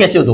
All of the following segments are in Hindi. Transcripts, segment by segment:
कैसे हो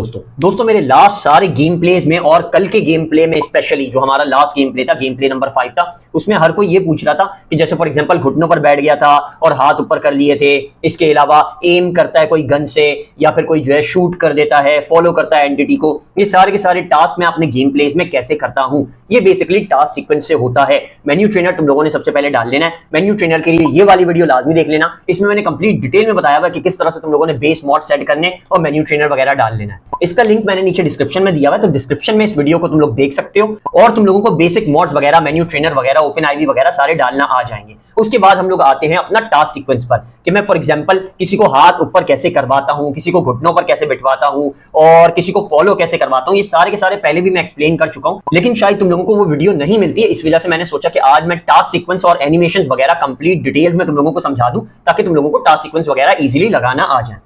दोस्तों मेरे लास्ट सारे गेम प्लेज में और कल के गेम प्ले में स्पेशली जो हमारा लास्ट गेम प्ले था, गेम प्ले नंबर 5 था, उसमें हर कोई ये पूछ रहा था कि जैसे फॉर एग्जांपल घुटनों पर बैठ गया था और हाथ ऊपर कर लिए थे, इसके अलावा एम करता है कोई गन से या फिर कोई जो है शूट कर देता है, फॉलो करता है एंटिटी को। ये सारे के सारे टास्क मैं अपने गेम प्लेज में कैसे करता हूं, ये बेसिकली टास्क सीक्वेंस से होता है। मेन्यू ट्रेनर तुम लोगों ने सबसे पहले डाल लेना है। मेन्यू ट्रेनर के लिए ये वाली वीडियो लाजमी देख लेना, इसमें मैंने कंप्लीट डिटेल में बताया हुआ कि किस तरह से तुम लोगों ने बेस मॉड सेट करने और मेन्यू ट्रेनर वगैरह डाल लेना है। इसका लिंक मैंने नीचे डिस्क्रिप्शन में दिया हुआ है, तो डिस्क्रिप्शन में इस वीडियो को तुम लोग देख सकते हो और तुम लोगों को बेसिक मॉड्स वगैरह, मेन्यू ट्रेनर वगैरह, ओपन आईवी वगैरह सारे डालना आ जाएंगे। उसके बाद हम लोग आते हैं अपना टास्क सीक्वेंस पर कि मैं फॉर एग्जांपल किसी को हाथ ऊपर कैसे करवाता हूं, किसी को घुटनों पर कैसे बिठवाता हूं और किसी को फॉलो कैसे करवाता हूं। ये सारे के सारे पहले भी मैं एक्सप्लेन कर चुका हूं, लेकिन शायद तुम लोगों को वो वीडियो नहीं मिलती है। इस वजह से मैंने सोचा कि आज मैं टास्क सीक्वेंस और एनिमेशन वगैरह कंप्लीट डिटेल्स में तुम लोगों को समझा दूं ताकि तुम लोगों को टास्क सीक्वेंस वगैरह इजीली लगाना आ जाए।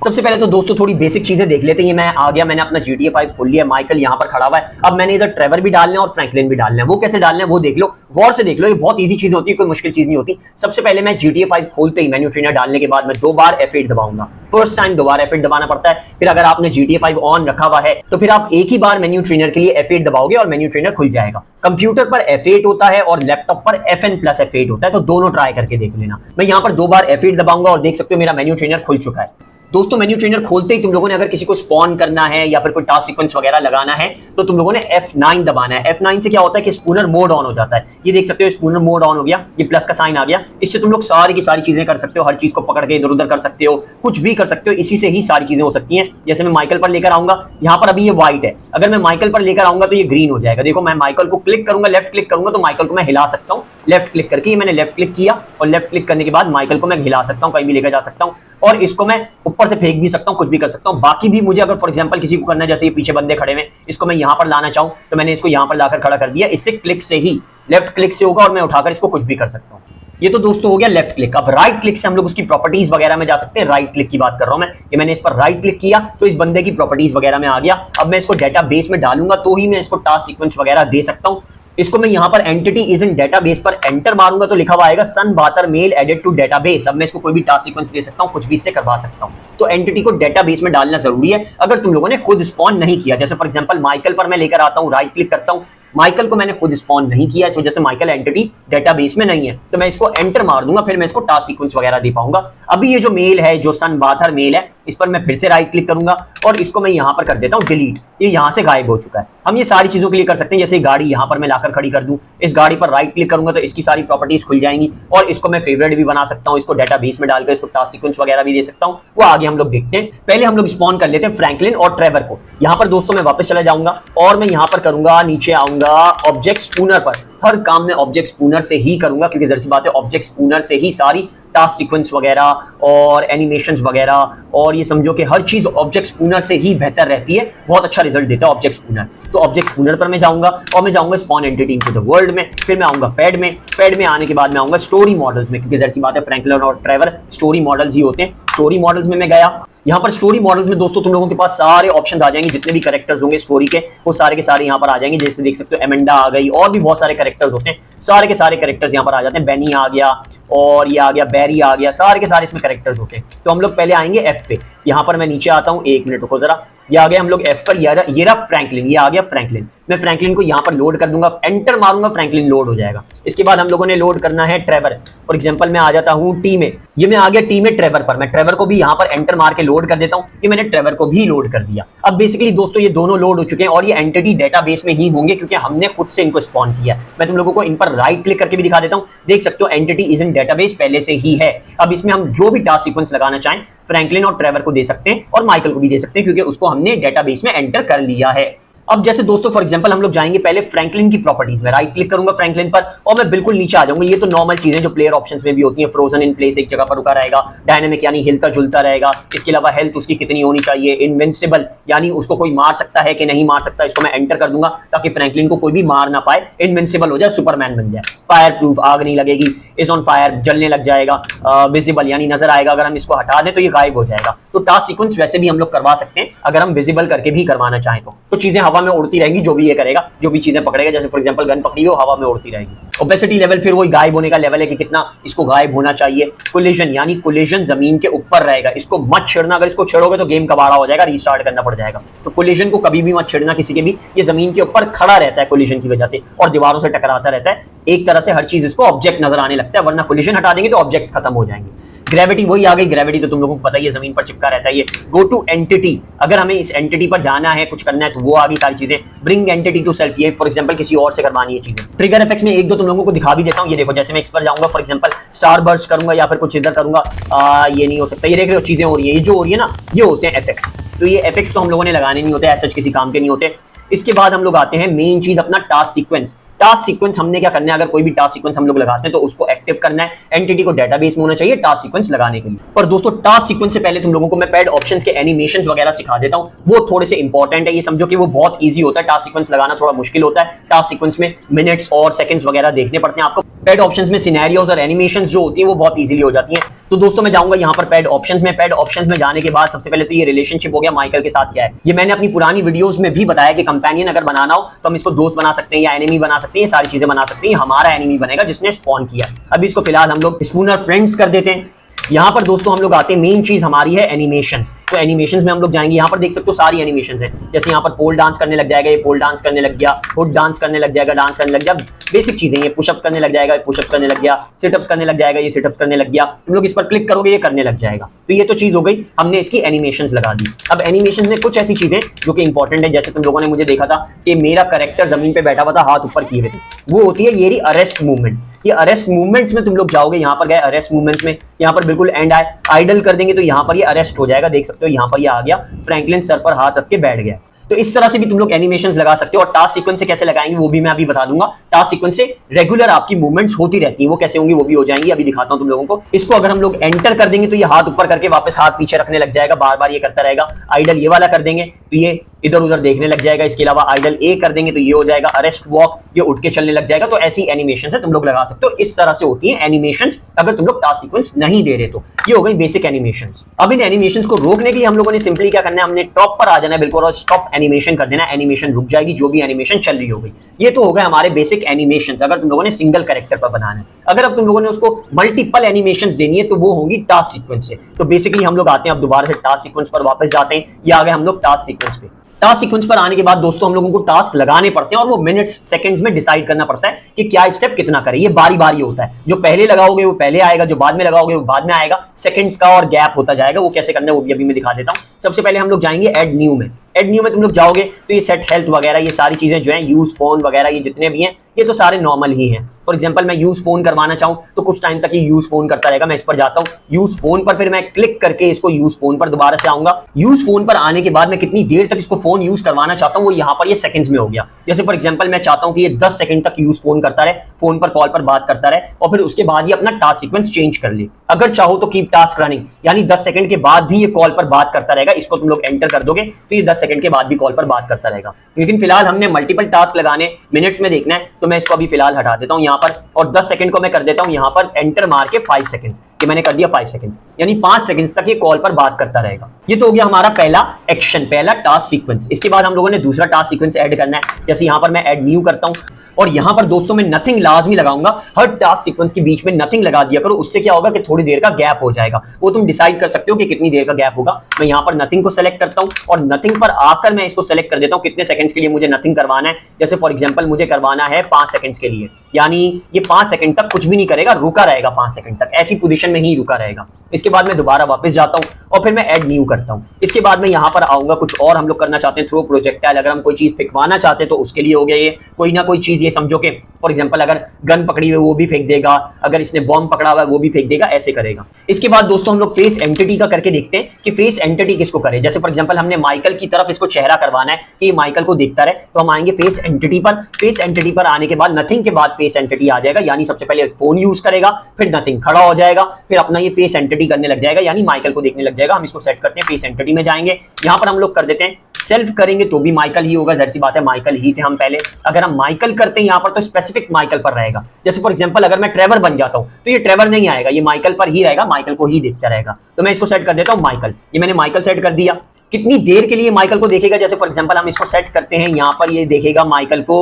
सबसे पहले तो दोस्तों थोड़ी बेसिक चीजें देख लेते हैं। ये मैं आ गया, मैंने अपना GTA 5 खोल लिया, माइकल यहाँ पर खड़ा हुआ है। अब मैंने इधर ट्रेवर भी डालना है और फ्रैंकलिन भी डालना है। वो कैसे डालना है वो देख लो, गौर से देख लो, ये बहुत इजी चीज होती है, कोई मुश्किल चीज नहीं होती। सबसे पहले मैं GTA 5 खोलते ही मेन्यू ट्रेनर डालने के बाद मैं 2 बार F8 दबाऊंगा। फर्स्ट टाइम 2 बार F8 दबाना पड़ता है। फिर अगर आपने GTA 5 ऑन रखा हुआ है तो फिर आप एक ही बार मेन्यू ट्रेनर के लिए F8 दबाओगे और मेन्यू ट्रेनर खुल जाएगा। कंप्यूटर पर F8 होता है और लैपटॉप पर FN+F8 होता है, तो दोनों ट्राई करके देख लेना। मैं यहाँ पर 2 बार F8 दबाऊंगा और देख सकते हो मेरा मेन्यू ट्रेनर खुल चुका है। दोस्तों मेन्यू ट्रेनर खोलते ही तुम लोगों ने अगर किसी को स्पॉन करना है या फिर कोई टास्क सीक्वेंस वगैरह लगाना है तो तुम लोगों ने F9 दबाना है। F9 से क्या होता है कि स्पूनर मोड ऑन हो जाता है। ये देख सकते हो स्पूनर मोड ऑन हो गया, ये प्लस का साइन आ गया। इससे तुम लोग सारी की सारी चीजें कर सकते हो, हर चीज को पकड़ के इधर उधर कर सकते हो, कुछ भी कर सकते हो। इसी से ही सारी चीजें हो सकती हैं। जैसे मैं माइकल पर लेकर आऊंगा, यहाँ पर अभी ये व्हाइट है, अगर मैं माइकल पर लेकर आऊंगा तो ये ग्रीन हो जाएगा। देखो मैं माइकल को क्लिक करूंगा, लेफ्ट क्लिक करूंगा तो माइकल को मैं हिला सकता हूँ। लेफ्ट क्लिक करके मैंने लेफ्ट क्लिक किया और लेफ्ट क्लिक करने के बाद माइकल को मैं हिला सकता हूँ, कहीं भी लेकर जा सकता हूँ और इसको मैं ऊपर से फेंक भी सकता हूँ, कुछ भी कर सकता हूँ। बाकी भी मुझे अगर फॉर एग्जांपल किसी को करना है, जैसे ये पीछे बंदे खड़े हैं, इसको मैं यहाँ पर लाना चाहूँ तो मैंने इसको यहाँ पर लाकर खड़ा कर दिया। इससे क्लिक से ही, लेफ्ट क्लिक से होगा और मैं उठाकर इसको कुछ भी कर सकता हूँ। ये तो दोस्तों हो गया लेफ्ट क्लिक। अब राइट क्लिक से हम लोग उसकी प्रॉपर्टीज वगैरह में जा सकते हैं। राइट क्लिक की बात कर रहा हूं मैं, ये मैंने इस पर राइट क्लिक किया तो इस बंदे की प्रॉपर्टीज वगैरह में आ गया। अब मैं इसको डेटाबेस में डालूंगा तो ही मैं इसको टास्क सीक्वेंस वगैरह दे सकता हूं। इसको मैं यहां पर एंटिटी इज इन डेटाबेस पर एंटर मारूंगा तो लिखा हुआ आएगा सन बातर मेल एडेड टू डेटाबेस। अब मैं इसको कोई भी टास्क सीक्वेंस दे सकता हूं, कुछ भी इससे करवा सकता हूं। तो एंटिटी को डेटाबेस में डालना जरूरी है अगर तुम लोगों ने खुद स्पॉन नहीं किया। जैसे फॉर एग्जांपल माइकल पर मैं लेकर आता हूं, राइट क्लिक करता हूं, माइकल को मैंने खुद स्पॉन नहीं किया, इस वजह से माइकल एंटिटी डेटाबेस में नहीं है, तो मैं इसको एंटर मार दूंगा, फिर मैं इसको टास्क सीक्वेंस वगैरह दे पाऊंगा। अभी ये जो मेल है, जो सन बाथर मेल है, इस पर मैं फिर से राइट क्लिक करूंगा और इसको मैं यहां पर कर देता हूं डिलीट। ये यहां से गायब हो चुका है। हम ये सारी चीजों के लिए कर सकते हैं। जैसे गाड़ी यहां पर मैं लाकर खड़ी कर दूं, इस गाड़ी पर राइट क्लिक करूंगा तो इसकी सारी प्रॉपर्टीज खुल जाएंगी और इसको मैं फेवरेट भी बना सकता हूं, इसको डेटाबेस में डालकर इसको टास्क सीक्वेंस वगैरह भी दे सकता हूं। वो आगे हम लोग देखते हैं। पहले हम लोग स्पॉन कर लेते हैं फ्रैंकलिन और ट्रेवर को। यहां पर दोस्तों मैं वापस चला जाऊंगा और मैं यहां पर करूंगा, नीचे आऊंगा ऑब्जेक्ट स्पूनर पर। हर काम में ऑब्जेक्ट स्पूनर से ही करूंगा क्योंकि जरूरी सी बात है, ऑब्जेक्ट स्पूनर से ही सारी टास्क सीक्वेंस वगैरह और एनिमेशंस वगैरह और ये समझो कि हर चीज ऑब्जेक्ट स्पूनर से ही बेहतर रहती है, बहुत अच्छा रिजल्ट देता है ऑब्जेक्ट स्पूनर। तो ऑब्जेक्ट स्पूनर पर मैं जाऊंगा और मैं जाऊंगा spawn entity into the world में, फिर मैं आऊंगा पैड में। पैड में आने के बाद मैं आऊंगा स्टोरी मॉडल्स में क्योंकि जरूरी सी बात है फ्रैंकलिन और ट्रेवर स्टोरी मॉडल्स ही होते हैं। स्टोरी मॉडल्स में मैं गया। यहाँ पर स्टोरी मॉडल्स में दोस्तों तुम लोगों के पास सारे ऑप्शन आ जाएंगे, जितने भी कैरेक्टर्स होंगे स्टोरी के वो सारे के सारे यहाँ पर आ जाएंगे। जैसे देख सकते हो एमेंडा आ गई और भी बहुत सारे कैरेक्टर्स होते हैं, सारे के सारे कैरेक्टर्स यहाँ पर आ जाते हैं। बेनी आ गया और ये आ गया, बैरी आ गया, सारे के सारे इसमें कैरेक्टर्स होते हैं। तो हम लोग पहले आएंगे एफ पे। यहाँ पर मैं नीचे आता हूँ, 1 मिनट रुको जरा। ये आ गया हम लोग एफ पर, ये रहा फ्रैंकलिन, ये आ गया फ्रैंकलिन। मैं फ्रैंकलिन को यहाँ पर लोड कर दूंगा, एंटर मारूंगा, फ्रैंकलिन लोड हो जाएगा। इसके बाद हम लोगों ने लोड करना है ट्रेवर। फॉर एग्जांपल मैं आ जाता हूँ टी में, ये मैं आ गया टी में ट्रेवर पर। मैं ट्रेवर को भी यहाँ पर एंटर मार के लोड कर देता हूँ। ये मैंने ट्रेवर को भी लोड कर दिया। अब बेसिकली दोस्तों ये दोनों लोड हो चुके हैं और ये एंटिटी डेटाबेस में ही होंगे क्योंकि हमने खुद से इनको स्पॉन किया। मैं तुम लोगों को इन पर राइट क्लिक करके भी दिखा देता हूँ, देख सकते हो एंटिटी इज इन डेटाबेस पहले से ही है। अब इसमें हम जो भी टास्क सीक्वेंस लगाना चाहें फ्रैंकलिन और ट्रेवर को दे सकते हैं और माइकल को भी दे सकते हैं क्योंकि उसको हमने डेटाबेस में एंटर कर लिया है। अब जैसे दोस्तों फॉर एग्जांपल हम लोग जाएंगे पहले फ्रैंकलिन की प्रॉपर्टीज में, राइट क्लिक करूंगा फ्रैंकलिन पर और मैं बिल्कुल नीचे आ जाऊंगा। ये तो नॉर्मल चीजें जो प्लेयर ऑप्शंस में भी होती हैं, फ्रोजन इन प्लेस एक जगह पर रुका रहेगा, डायनामिक यानी हिलता जुलता रहेगा, इसके अलावा हेल्थ उसकी कितनी होनी चाहिए, इनविंसिबल यानी उसको कोई मार सकता है कि नहीं मार सकता, इसको मैं एंटर कर दूंगा ताकि फ्रैंकलिन को कोई भी मार ना पाए, इनविंसिबल हो जाए, सुपरमैन बन जाए। फायर प्रूफ, आग नहीं लगेगी, इज ऑन फायर, जलने लग जाएगा, विजिबल यानी नजर आएगा, अगर हम इसको हटा दें तो ये गायब हो जाएगा। तो टास्क सीक्वेंस वैसे भी हम लोग करवा सकते हैं अगर हम विजिबल करके भी करवाना चाहें तो चीजें हवा में उड़ती रहेंगी, जो भी ये करेगा, जो भी चीजें पकड़ेगा, जैसे फॉर एग्जांपल गन पकड़ी हो, हवा में उड़ती रहेगी। ओपेसिटी लेवल फिर वही गायब होने का लेवल है कि कितना इसको गायब होना चाहिए। कोलिजन यानी कोलिजन जमीन के ऊपर रहेगा, इसको मत छेड़ना, अगर इसको छेड़ोगे तो गेम कबाड़ा हो जाएगा, रीस्टार्ट करना पड़ जाएगा। तो कोलिजन को कभी भी मत छेड़ना किसी के भी, ये जमीन के ऊपर खड़ा रहता है कोलिजन की वजह से और दीवारों से टकराता रहता है। एक तरह से हर चीज इसको ऑब्जेक्ट नजर आने लगता है, वरना कोलिजन हटा देंगे तो ऑब्जेक्ट्स खत्म हो जाएंगे। ग्रेविटी वही आ गई, ग्रेविटी तो तुम लोगों को पता ही है, जमीन पर चिपका रहता है ये। गो टू एंटिटी, अगर हमें इस एंटिटी पर जाना है, कुछ करना है, तो वो आ गई सारी चीजें। ब्रिंग एंटिटी टू सेल्फ, ये फॉर एग्जांपल किसी और से करवानी है चीजें। ट्रिगर इफेक्ट्स में एक दो तुम लोगों को दिखा भी देता हूं, ये देखो, जैसे मैं इस पर जाऊंगा फॉर एग्जांपल स्टार बर्स्ट करूंगा या फिर कुछ इधर करूंगा, ये नहीं हो सकता। ये देख रहे हो चीजें हो रही है, ये जो हो रही है ना, ये होते हैं एफेक्ट्स। तो ये एफेक्ट्स तो हम लोगों ने लगाने नहीं होते, ऐसा किसी काम के नहीं होते। इसके बाद हम लोग आते हैं मेन चीज, अपना टास्क सीक्वेंस। टास्क सीक्वेंस हमने क्या करना है, अगर कोई भी टास्क सीक्वेंस हम लोग लगाते हैं तो उसको एक्टिव करना है। एंटिटी को डेटाबेस में होना चाहिए टास्क सीक्वेंस लगाने के लिए। पर दोस्तों टास्क सीक्वेंस से पहले तुम लोगों को मैं पैड ऑप्शंस के एनिमेशंस वगैरह सिखा देता हूं, वो थोड़े से इंपॉर्टेंट है। ये समझो कि वो बहुत इजी होता है, टास्क सीक्वेंस लगाना थोड़ा मुश्किल होता है। टास्क सीक्वेंस में मिनट्स और सेकंड्स वगैरह देखने पड़ते हैं आपको। पैड ऑप्शंस में सिनेरियोस और एनिमेशंस जो होती है वो बहुत इजीली हो जाती हैं। तो दोस्तों मैं जाऊंगा यहाँ पर पैड ऑप्शंस में। पैड ऑप्शंस में जाने के बाद सबसे पहले तो ये रिलेशनशिप हो गया माइकल के साथ क्या है, ये मैंने अपनी पुरानी वीडियोस में भी बताया कि कंपेनियन अगर बनाना हो तो हम इसको दोस्त बना सकते हैं या एनिमी बना सकते हैं, ये सारी चीजें बना सकते हैं। हमारा एनिमी बनेगा जिसने स्पॉन किया। अभी इसको फिलहाल हम लोग स्पूनर फ्रेंड्स कर देते हैं। यहाँ पर दोस्तों हम लोग आते हैं, मेन चीज हमारी है एनिमेशन। तो एनिमेशंस में हम लोग जाएंगे, यहाँ पर देख सकते हो सारी एनिमेशंस हैं। जैसे यहाँ पर पोल डांस करने लग जाएगा, ये पोल डांस करने लग गया, हुड डांस करने लग जाएगा, डांस करने लग जाएगा, बेसिक चीजें। ये पुशअप्स करने लग जाएगा, पुशअप्स करने लग गया, सिटअप्स करने लग जाएगा, ये सिटअप्स करने लग गया। तुम लोग इस पर क्लिक करोगे ये करने लग जाएगा। तो ये तो चीज हो गई, हमने इसकी एनिमेशंस लगा दी। अब एनिमेशन में कुछ ऐसी चीजें जो कि इंपॉर्टेंट है, जैसे तुम लोगों ने मुझे देखा था कि मेरा कैरेक्टर जमीन पे बैठा हुआ था, हाथ ऊपर किए हुए थे, वो होती है ये अरेस्ट मूवमेंट। ये अरेस्ट मूवमेंट्स में तुम लोग जाओगे, यहाँ पर गए अरेस्ट मूवमेंट्स में, यहाँ पर बिल्कुल एंड आए, आइडल कर देंगे तो यहाँ पर ये अरेस्ट हो जाएगा। देख सकते हो यहाँ पर ये आ गया, फ्रैंकलिन सर पर हाथ रख के बैठ गया। तो इस तरह से भी तुम लोग एनिमेशंस लगा सकते हो। और टास्क सीक्वेंस से कैसे लगाएंगे वो भी मैं अभी बता दूंगा। टास्क सीक्वेंस से रेगुलर आपकी मूवमेंट्स होती रहती हैं, वो कैसे होंगी वो भी हो जाएंगी, अभी दिखाता हूं तुम लोगों को। इसको अगर हम लोग एंटर कर देंगे तो ये हाथ ऊपर करके वापस हाथ पीछे रखने लग जाएगा, बार बार ये करता रहेगा। आइडल ये वाला कर देंगे तो ये इधर उधर देखने लग जाएगा। इसके अलावा आइडल ए कर देंगे तो ये हो जाएगा अरेस्ट वॉक, ये उठ के चलने लग जाएगा। तो ऐसी एनिमेशन है तुम लोग लगा सकते हो। इस तरह से होती है एनिमेशन अगर तुम लोग टास्क सीक्वेंस नहीं दे रहे तो। ये हो गई बेसिक एनिमेशन। अब इन एनिमेशन को रोकने के लिए हम लोगों ने सिंपली क्या करना है, हमने टॉप पर आ जाना है बिल्कुल और स्टॉप एनिमेशन कर देना है। एनिमेशन रुक जाएगी, जो भी एनिमेशन चल रही हो गई। ये तो हो गए हमारे बेसिक एनिमेशन अगर तुम लोगों ने सिंगल कैरेक्टर पर बनाना है। अगर अब तुम लोगों ने उसको मल्टीपल एनिमेशन देनी है तो वो होंगी टास्क सीक्वेंस से। तो बेसिकली हम लोग आते हैं अब दोबारा से टास्क सीक्वेंस पर वापस जाते हैं। ये आ गए हम लोग टास्क सीक्वेंस पे। टास्क सीक्वेंस पर आने के बाद दोस्तों हम लोगों को टास्क लगाने पड़ते हैं और वो मिनट्स सेकंड्स में डिसाइड करना पड़ता है कि क्या स्टेप कितना करें। ये बारी बारी होता है, जो पहले लगाओगे वो पहले आएगा, जो बाद में लगाओगे वो बाद में आएगा। सेकंड्स का और गैप होता जाएगा, वो कैसे करना है वो भी अभी मैं दिखा देता हूं। सबसे पहले हम लोग जाएंगे ऐड न्यू में। ऐड न्यू में तुम लोग जाओगे तो ये सेट हेल्थ वगैरह ये सारी चीजें जो है, यूज फोन वगैरह ये जितने भी हैं ये तो सारे नॉर्मल ही हैं। फॉर एग्जांपल मैं यूज फोन करवाना चाहूं तो कुछ टाइम तक ये यूज फोन करता रहेगा। मैं इस पर जाता हूं यूज फोन पर, फिर मैं क्लिक करके इसको यूज फोन पर दोबारा से आऊंगा। यूज फोन पर आने के बाद मैं कितनी देर तक इसको फोन यूज करवाना चाहता हूं वो यहाँ पर ये सेकंड्स में हो गया। जैसे फॉर एग्जांपल मैं चाहता हूं कि ये 10 सेकंड तक यूज फोन करता रहे, फोन पर कॉल पर बात करता रहे और फिर उसके बाद ये अपना टास्क सीक्वेंस चेंज कर ले। अगर चाहो तो कीप टास्क रनिंग, यानी 10 सेकंड के बाद भी ये कॉल पर बात करता रहेगा। इसको तुम लोग एंटर कर दोगे तो ये 10 सेकंड के बाद भी कॉल पर बात करता रहेगा। लेकिन फिलहाल हमने मल्टीपल टास्क लगाने, मिनट्स में देखना है, तो मैं इसको अभी फिलहाल हटा देता हूं यहाँ पर और 10 सेकंड को मैं कर देता हूं यहाँ पर एंटर मार के 5 सेकंड। ये मैंने कर दिया 5 सेकंड, यानी 5 सेकंड तक ये कॉल पर बात करता रहेगा। ये तो हो गया हमारा पहला एक्शन, पहला टास्क सीक्वेंस। इसके बाद हम लोगों ने दूसरा टास्क सीक्वेंस ऐड करना है। जैसे यहाँ पर मैं ऐड न्यू करता हूं और यहाँ पर दोस्तों मैं नथिंग लाजमी लगाऊंगा। हर टास्क सीक्वेंस के बीच में नथिंग लगा दिया करो, उससे क्या होगा कि थोड़ी देर का गैप हो जाएगा। वो तुम डिसाइड कर सकते हो कि कितनी देर का गैप होगा। मैं यहाँ पर नथिंग को सेलेक्ट करता हूं और नथिंग पर आकर मैं इसको सेलेक्ट कर देता हूं कितने सेकंड्स के लिए मुझे नथिंग करवाना है। जैसे फॉर एग्जांपल मुझे करवाना है 5 सेकंड्स के लिए, यानी ये 5 सेकंड तक कुछ भी नहीं करेगा, रुका रहेगा 5 सेकंड तक, ऐसी पोजीशन में ही रुका रहेगा। इसके बाद मैं दोबारा वापस जाता हूं और फिर मैं ऐड न्यू करता हूं। इसके बाद मैं यहां पर आऊंगा, कुछ और हम लोग करना चाहते हैं, थ्रो प्रोजेक्टाइल। अगर हम कोई चीज फेंकवाना चाहते हैं तो उसके लिए हो गया ये कोई ना कोई चीज। ये समझो कि फॉर एग्जांपल अगर गन पकड़ी हुई वो भी फेंक देगा, अगर इसने बॉम्ब पकड़ा हुआ है वो भी फेंक देगा, ऐसे करेगा। इसके बाद दोस्तों हम लोग फेस एंटिटी का करके देखते हैं कि फेस एंटिटी किसको करे। जैसे फॉर एग्जांपल हमने माइकल की तरफ इसको चेहरा करवाना है कि ये माइकल को देखता रहे, तो हम आएंगे फेस एंटिटी पर। फेस एंटिटी पर आने के बाद नथिंग के बाद फेस एंटिटी आ जाएगा, यानी सबसे पहले फोन यूज करेगा, फिर नथिंग खड़ा हो जाएगा, फिर अपना ये फेस एंटिटी करने लग जाएगा, यानी माइकल को देखने लग जाएगा। हम इसको सेट करते हैं, फेस एंटिटी में जाएंगे, यहां पर हम लोग कर देते हैं सेल्फ करेंगे तो भी माइकल ही होगा, जाहिर सी बात है माइकल ही थे हम पहले। अगर हम माइकल करते हैं यहां पर तो स्पेसिफिक माइकल पर रहेगा। जैसे फॉर एग्जांपल अगर मैं ट्रेवर बन जाता हूं तो ये ट्रेवर नहीं आएगा, ये माइकल पर ही रहेगा, माइकल को ही देखता रहेगा। तो मैं इसको सेट कर देता हूं माइकल। ये मैंने माइकल सेट कर दिया। कितनी देर के लिए माइकल को देखेगा। जैसे फॉर एग्जांपल हम इसको सेट करते हैं, यहां पर ये देखेगा माइकल को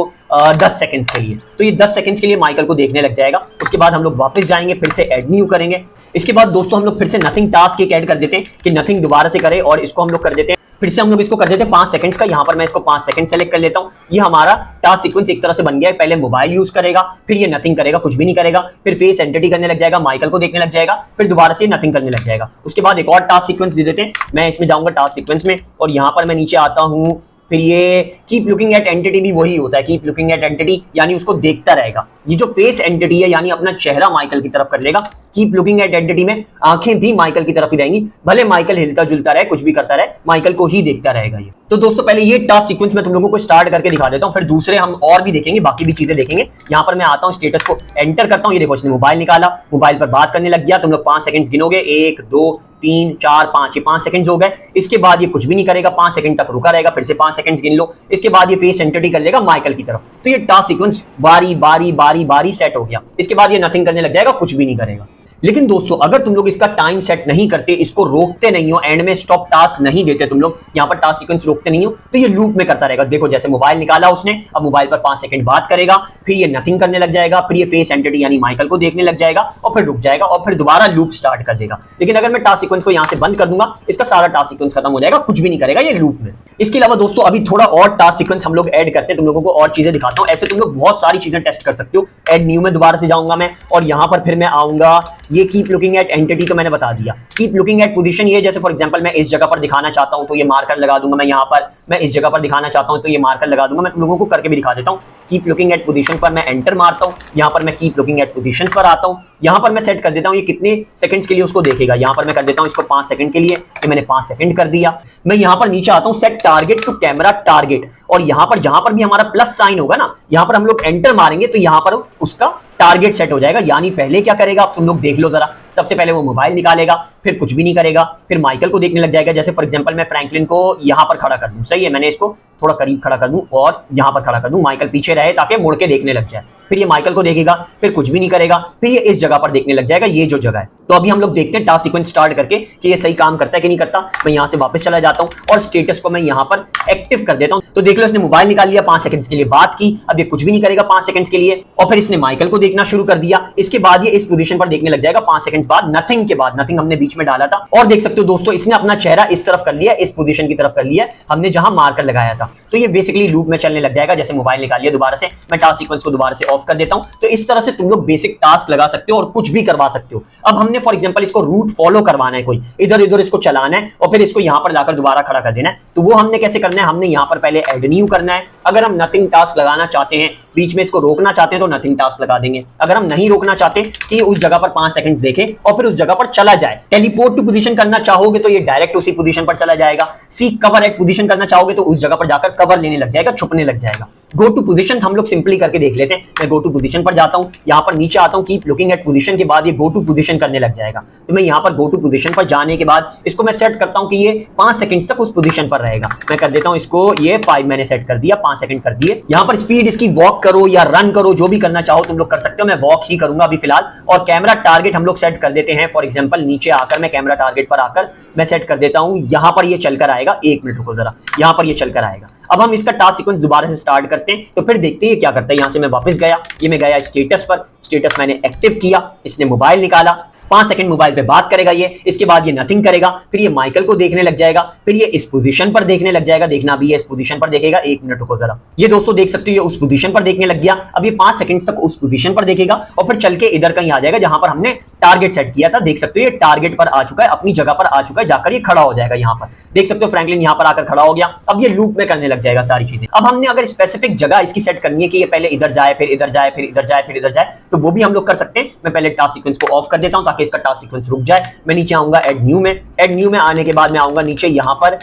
10 सेकंड्स के लिए, तो ये 10 सेकंड्स के लिए माइकल को देखने लग जाएगा। उसके बाद हम लोग वापस जाएंगे, फिर से ऐड न्यू करेंगे। इसके बाद दोस्तों हम लोग फिर से नथिंग टास्क एक ऐड कर देते हैं कि नथिंग दोबारा से करे, और इसको हम लोग कर देते हैं, फिर से हम लोग इसको कर देते हैं 5 सेकंड्स का। यहां पर मैं इसको 5 सेकंड सेलेक्ट कर लेता हूं। ये हमारा टास्क सीक्वेंस एक तरह से बन गया है। पहले मोबाइल यूज करेगा, फिर ये नथिंग करेगा, कुछ भी नहीं करेगा, फिर फेस एंटिटी करने लग जाएगा, माइकल को देखने लग जाएगा, फिर दोबारा से नथिंग करने लग जाएगा। उसके बाद एक और टास्क सीक्वेंस दे देते हैं। मैं इसमें जाऊंगा टास्क सीक्वेंस में, और यहां पर मैं नीचे आता हूं, फिर ये कीप लुकिंग एट एंटिटी भी वही होता है, कीप लुकिंग एट एंटिटी यानी उसको देखता रहेगा। ये जो फेस एंटिटी है यानी अपना चेहरा माइकल की तरफ कर लेगा। कीप लुकिंग एट एंटिटी में आंखें भी माइकल की तरफ ही रहेंगी, भले माइकल हिलता जुलता रहे, कुछ भी करता रहे, माइकल को ही देखता रहेगा ये। तो दोस्तों पहले ये टास्क सीक्वेंस में तुम लोगों को स्टार्ट करके दिखा देता हूं, फिर दूसरे हम और भी देखेंगे, बाकी भी चीजें देखेंगे। यहां पर मैं आता हूं, स्टेटस को एंटर करता हूं, ये देखो इसने मोबाइल निकाला, मोबाइल पर बात करने लग गया। तुम लोग 5 सेकंड्स गिनोगे, 1 2 3 4 5, ये 5 सेकंड्स हो गए। इसके बाद ये कुछ भी नहीं करेगा, 5 सेकंड तक रुका रहेगा, फिर से 5 सेकंड्स गिन लो। इसके बाद ये फेस एंटिटी कर लेगा माइकल की तरफ। तो ये टास्क सीक्वेंस बारी बारी बारी बारी सेट हो गया। इसके बाद ये नथिंग करने लग जाएगा, कुछ भी नहीं करेगा। लेकिन दोस्तों अगर तुम लोग इसका टाइम सेट नहीं करते, इसको रोकते नहीं हो, एंड में स्टॉप टास्क नहीं देते, तुम लोग यहां पर टास्क सीक्वेंस रोकते नहीं हो, तो ये लूप में करता रहेगा। देखो जैसे मोबाइल निकाला उसने, अब मोबाइल पर 5 सेकंड बात करेगा, फिर ये नथिंग करने लग जाएगा, फिर ये फेस एंटिटी यानी माइकल को देखने लग जाएगा, और फिर रुक जाएगा, और फिर दोबारा लूप स्टार्ट कर देगा। लेकिन अगर मैं टास्क सीक्वेंस को यहां से बंद कर दूंगा, इसका सारा टास्क सीक्वेंस खत्म हो जाएगा, कुछ भी नहीं करेगा ये लूप में। इसके अलावा दोस्तों अभी थोड़ा और टास्क सीक्वेंस हम लोग ऐड करते हैं, तुम लोगों को और चीजें दिखाता हूं। ऐसे तुम लोग बहुत सारी चीजें टेस्ट कर सकते हो। ऐड न्यू में दोबारा से जाऊंगा मैं, और यहां पर फिर मैं आऊंगा, ये कीप लुकिंग एट एंटिटी तो मैंने बता दिया। कीप लुकिंग एट पोजीशन, ये जैसे फॉर एग्जांपल मैं इस जगह पर दिखाना चाहता हूं तो ये मार्कर लगा दूंगा मैं यहां पर, मैं इस जगह पर दिखाना चाहता हूं तो ये मार्कर लगा दूंगा। मैं तुम लोगों को करके भी दिखा देता हूं। कीप लुकिंग एट पोजीशन पर मैं एंटर मारता हूं, यहां पर मैं कीप लुकिंग एट पोजीशन पर आता हूं, यहां पर मैं सेट कर देता हूं ये कितने सेकंड्स के लिए उसको देखेगा। यहां पर मैं कर देता हूं इसको 5 सेकंड के लिए, ये मैंने 5 सेकंड कर दिया। मैं यहां पर नीचे आता हूं, set target to camera target, और यहां पर जहां पर भी हमारा प्लस साइन होगा ना, यहां पर हम लोग एंटर मारेंगे तो यहां पर उसका टारगेट सेट हो जाएगा। यानी पहले क्या करेगा अब तुम लोग देख लो जरा। सबसे पहले वो मोबाइल निकालेगा, फिर कुछ भी नहीं करेगा, फिर माइकल को देखने लग जाएगा। जैसे फॉर एग्जांपल मैं फ्रैंकलिन को यहां पर खड़ा कर दूं, सही है, मैंने इसको थोड़ा करीब खड़ा कर दूं और यहां पर खड़ा कर दूं, माइकल पीछे रहे ताकि मुड़ के देखने लग जाए। फिर ये माइकल को देखेगा, फिर कुछ भी नहीं करेगा, फिर ये इस जगह पर देखने लग जाएगा, ये जो जगह है। तो अभी हम लोग देखते हैं टास्क सीक्वेंस स्टार्ट करके कि ये सही काम करता है कि नहीं करता। मैं यहां से वापस चला जाता हूं और स्टेटस को मैं यहां पर एक्टिव कर देता हूं। तो देख लो इसने मोबाइल निकाल लिया, 5 सेकंड्स के लिए बात की, अब ये कुछ भी नहीं करेगा 5 सेकंड्स के लिए, और फिर इसने माइकल को देखना शुरू कर दिया। इसके बाद ये इस पोजीशन पर देखने लग जाएगा 5 सेकंड बाद, नथिंग के बाद, नथिंग हमने बीच में डाला था। और देख सकते हो दोस्तों इसने अपना चेहरा इस तरफ कर लिया, इस पोजीशन की तरफ कर लिया हमने जहां मार्कर लगाया था। तो ये बेसिकली लूप में चलने लग जाएगा। जैसे मोबाइल निकाल लिया दोबारा से, मैं टास्क सीक्वेंस को दोबारा से ऑफ कर देता हूं। तो इस तरह से तुम लोग बेसिक टास्क लगा सकते हो और कुछ भी करवा सकते हो। अब हमने फॉर एग्जांपल इसको रूट फॉलो करवाना है, कोई इधर इधर इसको चलाना है और फिर इसको यहां पर लाकर दोबारा खड़ा कर देना है। तो वो हमने कैसे करना है, हमने यहां पर पहले ऐड न्यू करना है। अगर हम नथिंग टास्क लगाना चाहते हैं, बीच में इसको रोकना चाहते हैं तो नथिंग टास्क लगा देंगे। अगर हम नहीं रोकना चाहते कि उस जगह पर 5 सेकंड्स देखे और फिर उस जगह पर चला जाए, टेलीपोर्ट टू पोजीशन करना चाहोगे तो ये डायरेक्ट उसी पोजीशन पर चला जाएगा। सीक कवर एट पोजीशन करना चाहोगे तो उस जगह पर जाकर कवर लेने लग जाएगा, छुपने लग जाएगा। गो टू पोजीशन हम लोग सिंपली करके देख लेते हैं। मैं गो टू पोजीशन पर जाता हूं, यहां पर नीचे आता हूं, कीप लुकिंग एट पोजीशन के बाद ये गो टू पोजीशन करने लग जाएगा। तो मैं यहां पर गो टू पोजीशन पर जाने के बाद इसको मैं सेट करता हूं कि ये 5 सेकंड तक उस पोजीशन पर रहेगा। मैं कर देता हूं इसको, ये 5 मैंने सेट कर दिया, 5 सेकंड कर दिए। यहां पर स्पीड इसकी वॉक करो या रन करो, जो भी करना चाहो तुम लोग कर सकते हो। मैं वॉक ही करूंगा अभी फिलहाल। और कैमरा टारगेट हम लोग सेट कर देते हैं। फॉर एग्जांपल नीचे आकर मैं कैमरा टारगेट पर आकर मैं सेट कर देता हूं, यहां पर ये चलकर आएगा। 1 मिनट रुको जरा, यहां पर ये चलकर आएगा। अब हम इसका टास्क सीक्वेंस दोबारा से स्टार्ट करते हैं, तो फिर देखते हैं क्या करता है। यहां से मैं वापस गया, ये मैं गया स्टेटस पर, स्टेटस मैंने एक्टिव किया, इसने मोबाइल निकाला, 5 सेकंड मोबाइल पे बात करेगा ये, इसके बाद ये नथिंग करेगा, फिर ये माइकल को देखने लग जाएगा, फिर ये इस पोजीशन पर देखने लग जाएगा। देखना भी है इस पोजीशन पर देखेगा। 1 मिनट रुको जरा, ये दोस्तों देख सकते हो ये उस पोजीशन पर देखने लग गया। अब ये 5 सेकंड तक उस पोजीशन पर देखेगा और फिर चल के इधर कहीं आ जाएगा जहां पर हमने टारगेट सेट किया था। देख सकते हो ये टारगेट पर आ चुका है, अपनी जगह पर आ चुका है, जाकर ये खड़ा हो जाएगा। यहां पर देख सकते हो फ्रैंकलिन यहां पर आकर खड़ा हो गया। अब ये लूप में करने लग जाएगा सारी चीजें। अब हमने अगर स्पेसिफिक जगह इसकी सेट करनी है कि ये पहले इधर जाए, फिर इधर जाए, फिर इधर जाए, फिर इधर जाए, तो वो भी हम लोग कर सकते हैं। मैं पहले टास्क सीक्वेंस को ऑफ कर देता हूं ताकि इसका टास्क सीक्वेंस रुक जाए। मैं नीचे आऊंगा ऐड न्यू में, ऐड न्यू में आने के बाद मैं आऊंगा नीचे यहां पर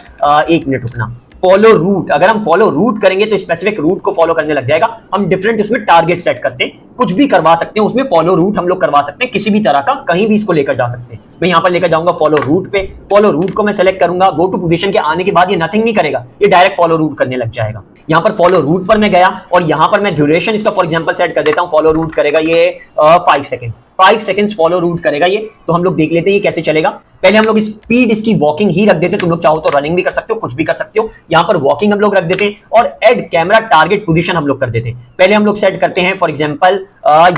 1 मिनट रुकना, फॉलो रूट। अगर हम फॉलो रूट करेंगे तो स्पेसिफिक रूट को फॉलो करने लग जाएगा। हम डिफरेंट उसमें टारगेट सेट करते हैं, कुछ भी करवा सकते हैं उसमें। फॉलो रूट हम लोग करवा सकते हैं किसी भी तरह का, कहीं भी इसको लेकर जा सकते हैं। मैं यहाँ पर लेकर जाऊंगा फॉलो रूट पे। फॉलो रूट को मैं सेलेक्ट करूंगा, गो टू पोजीशन के आने के बाद ये नथिंग नहीं करेगा, ये डायरेक्ट फॉलो रूट करने लग जाएगा। यहाँ पर फॉलो रूट पर मैं गया और यहाँ पर मैं ड्यूरेशन इसका फॉर एग्जांपल सेट कर देता हूँ। फॉलो रूट करेगा ये 5 सेकंड्स, 5 सेकंड्स फॉलो रूट करेगा ये। तो हम लोग देख लेते हैं ये कैसे चलेगा। पहले हम लोग स्पीड इसकी वॉकिंग ही रख देते हैं, तुम लोग चाहो तो रनिंग भी कर सकते हो, कुछ भी कर सकते हो। यहाँ पर वॉकिंग हम लोग रख देते हैं और एड कैमरा टारगेट पोजीशन हम लोग कर देते हैं। पहले हम लोग सेट करते हैं फॉर एग्जांपल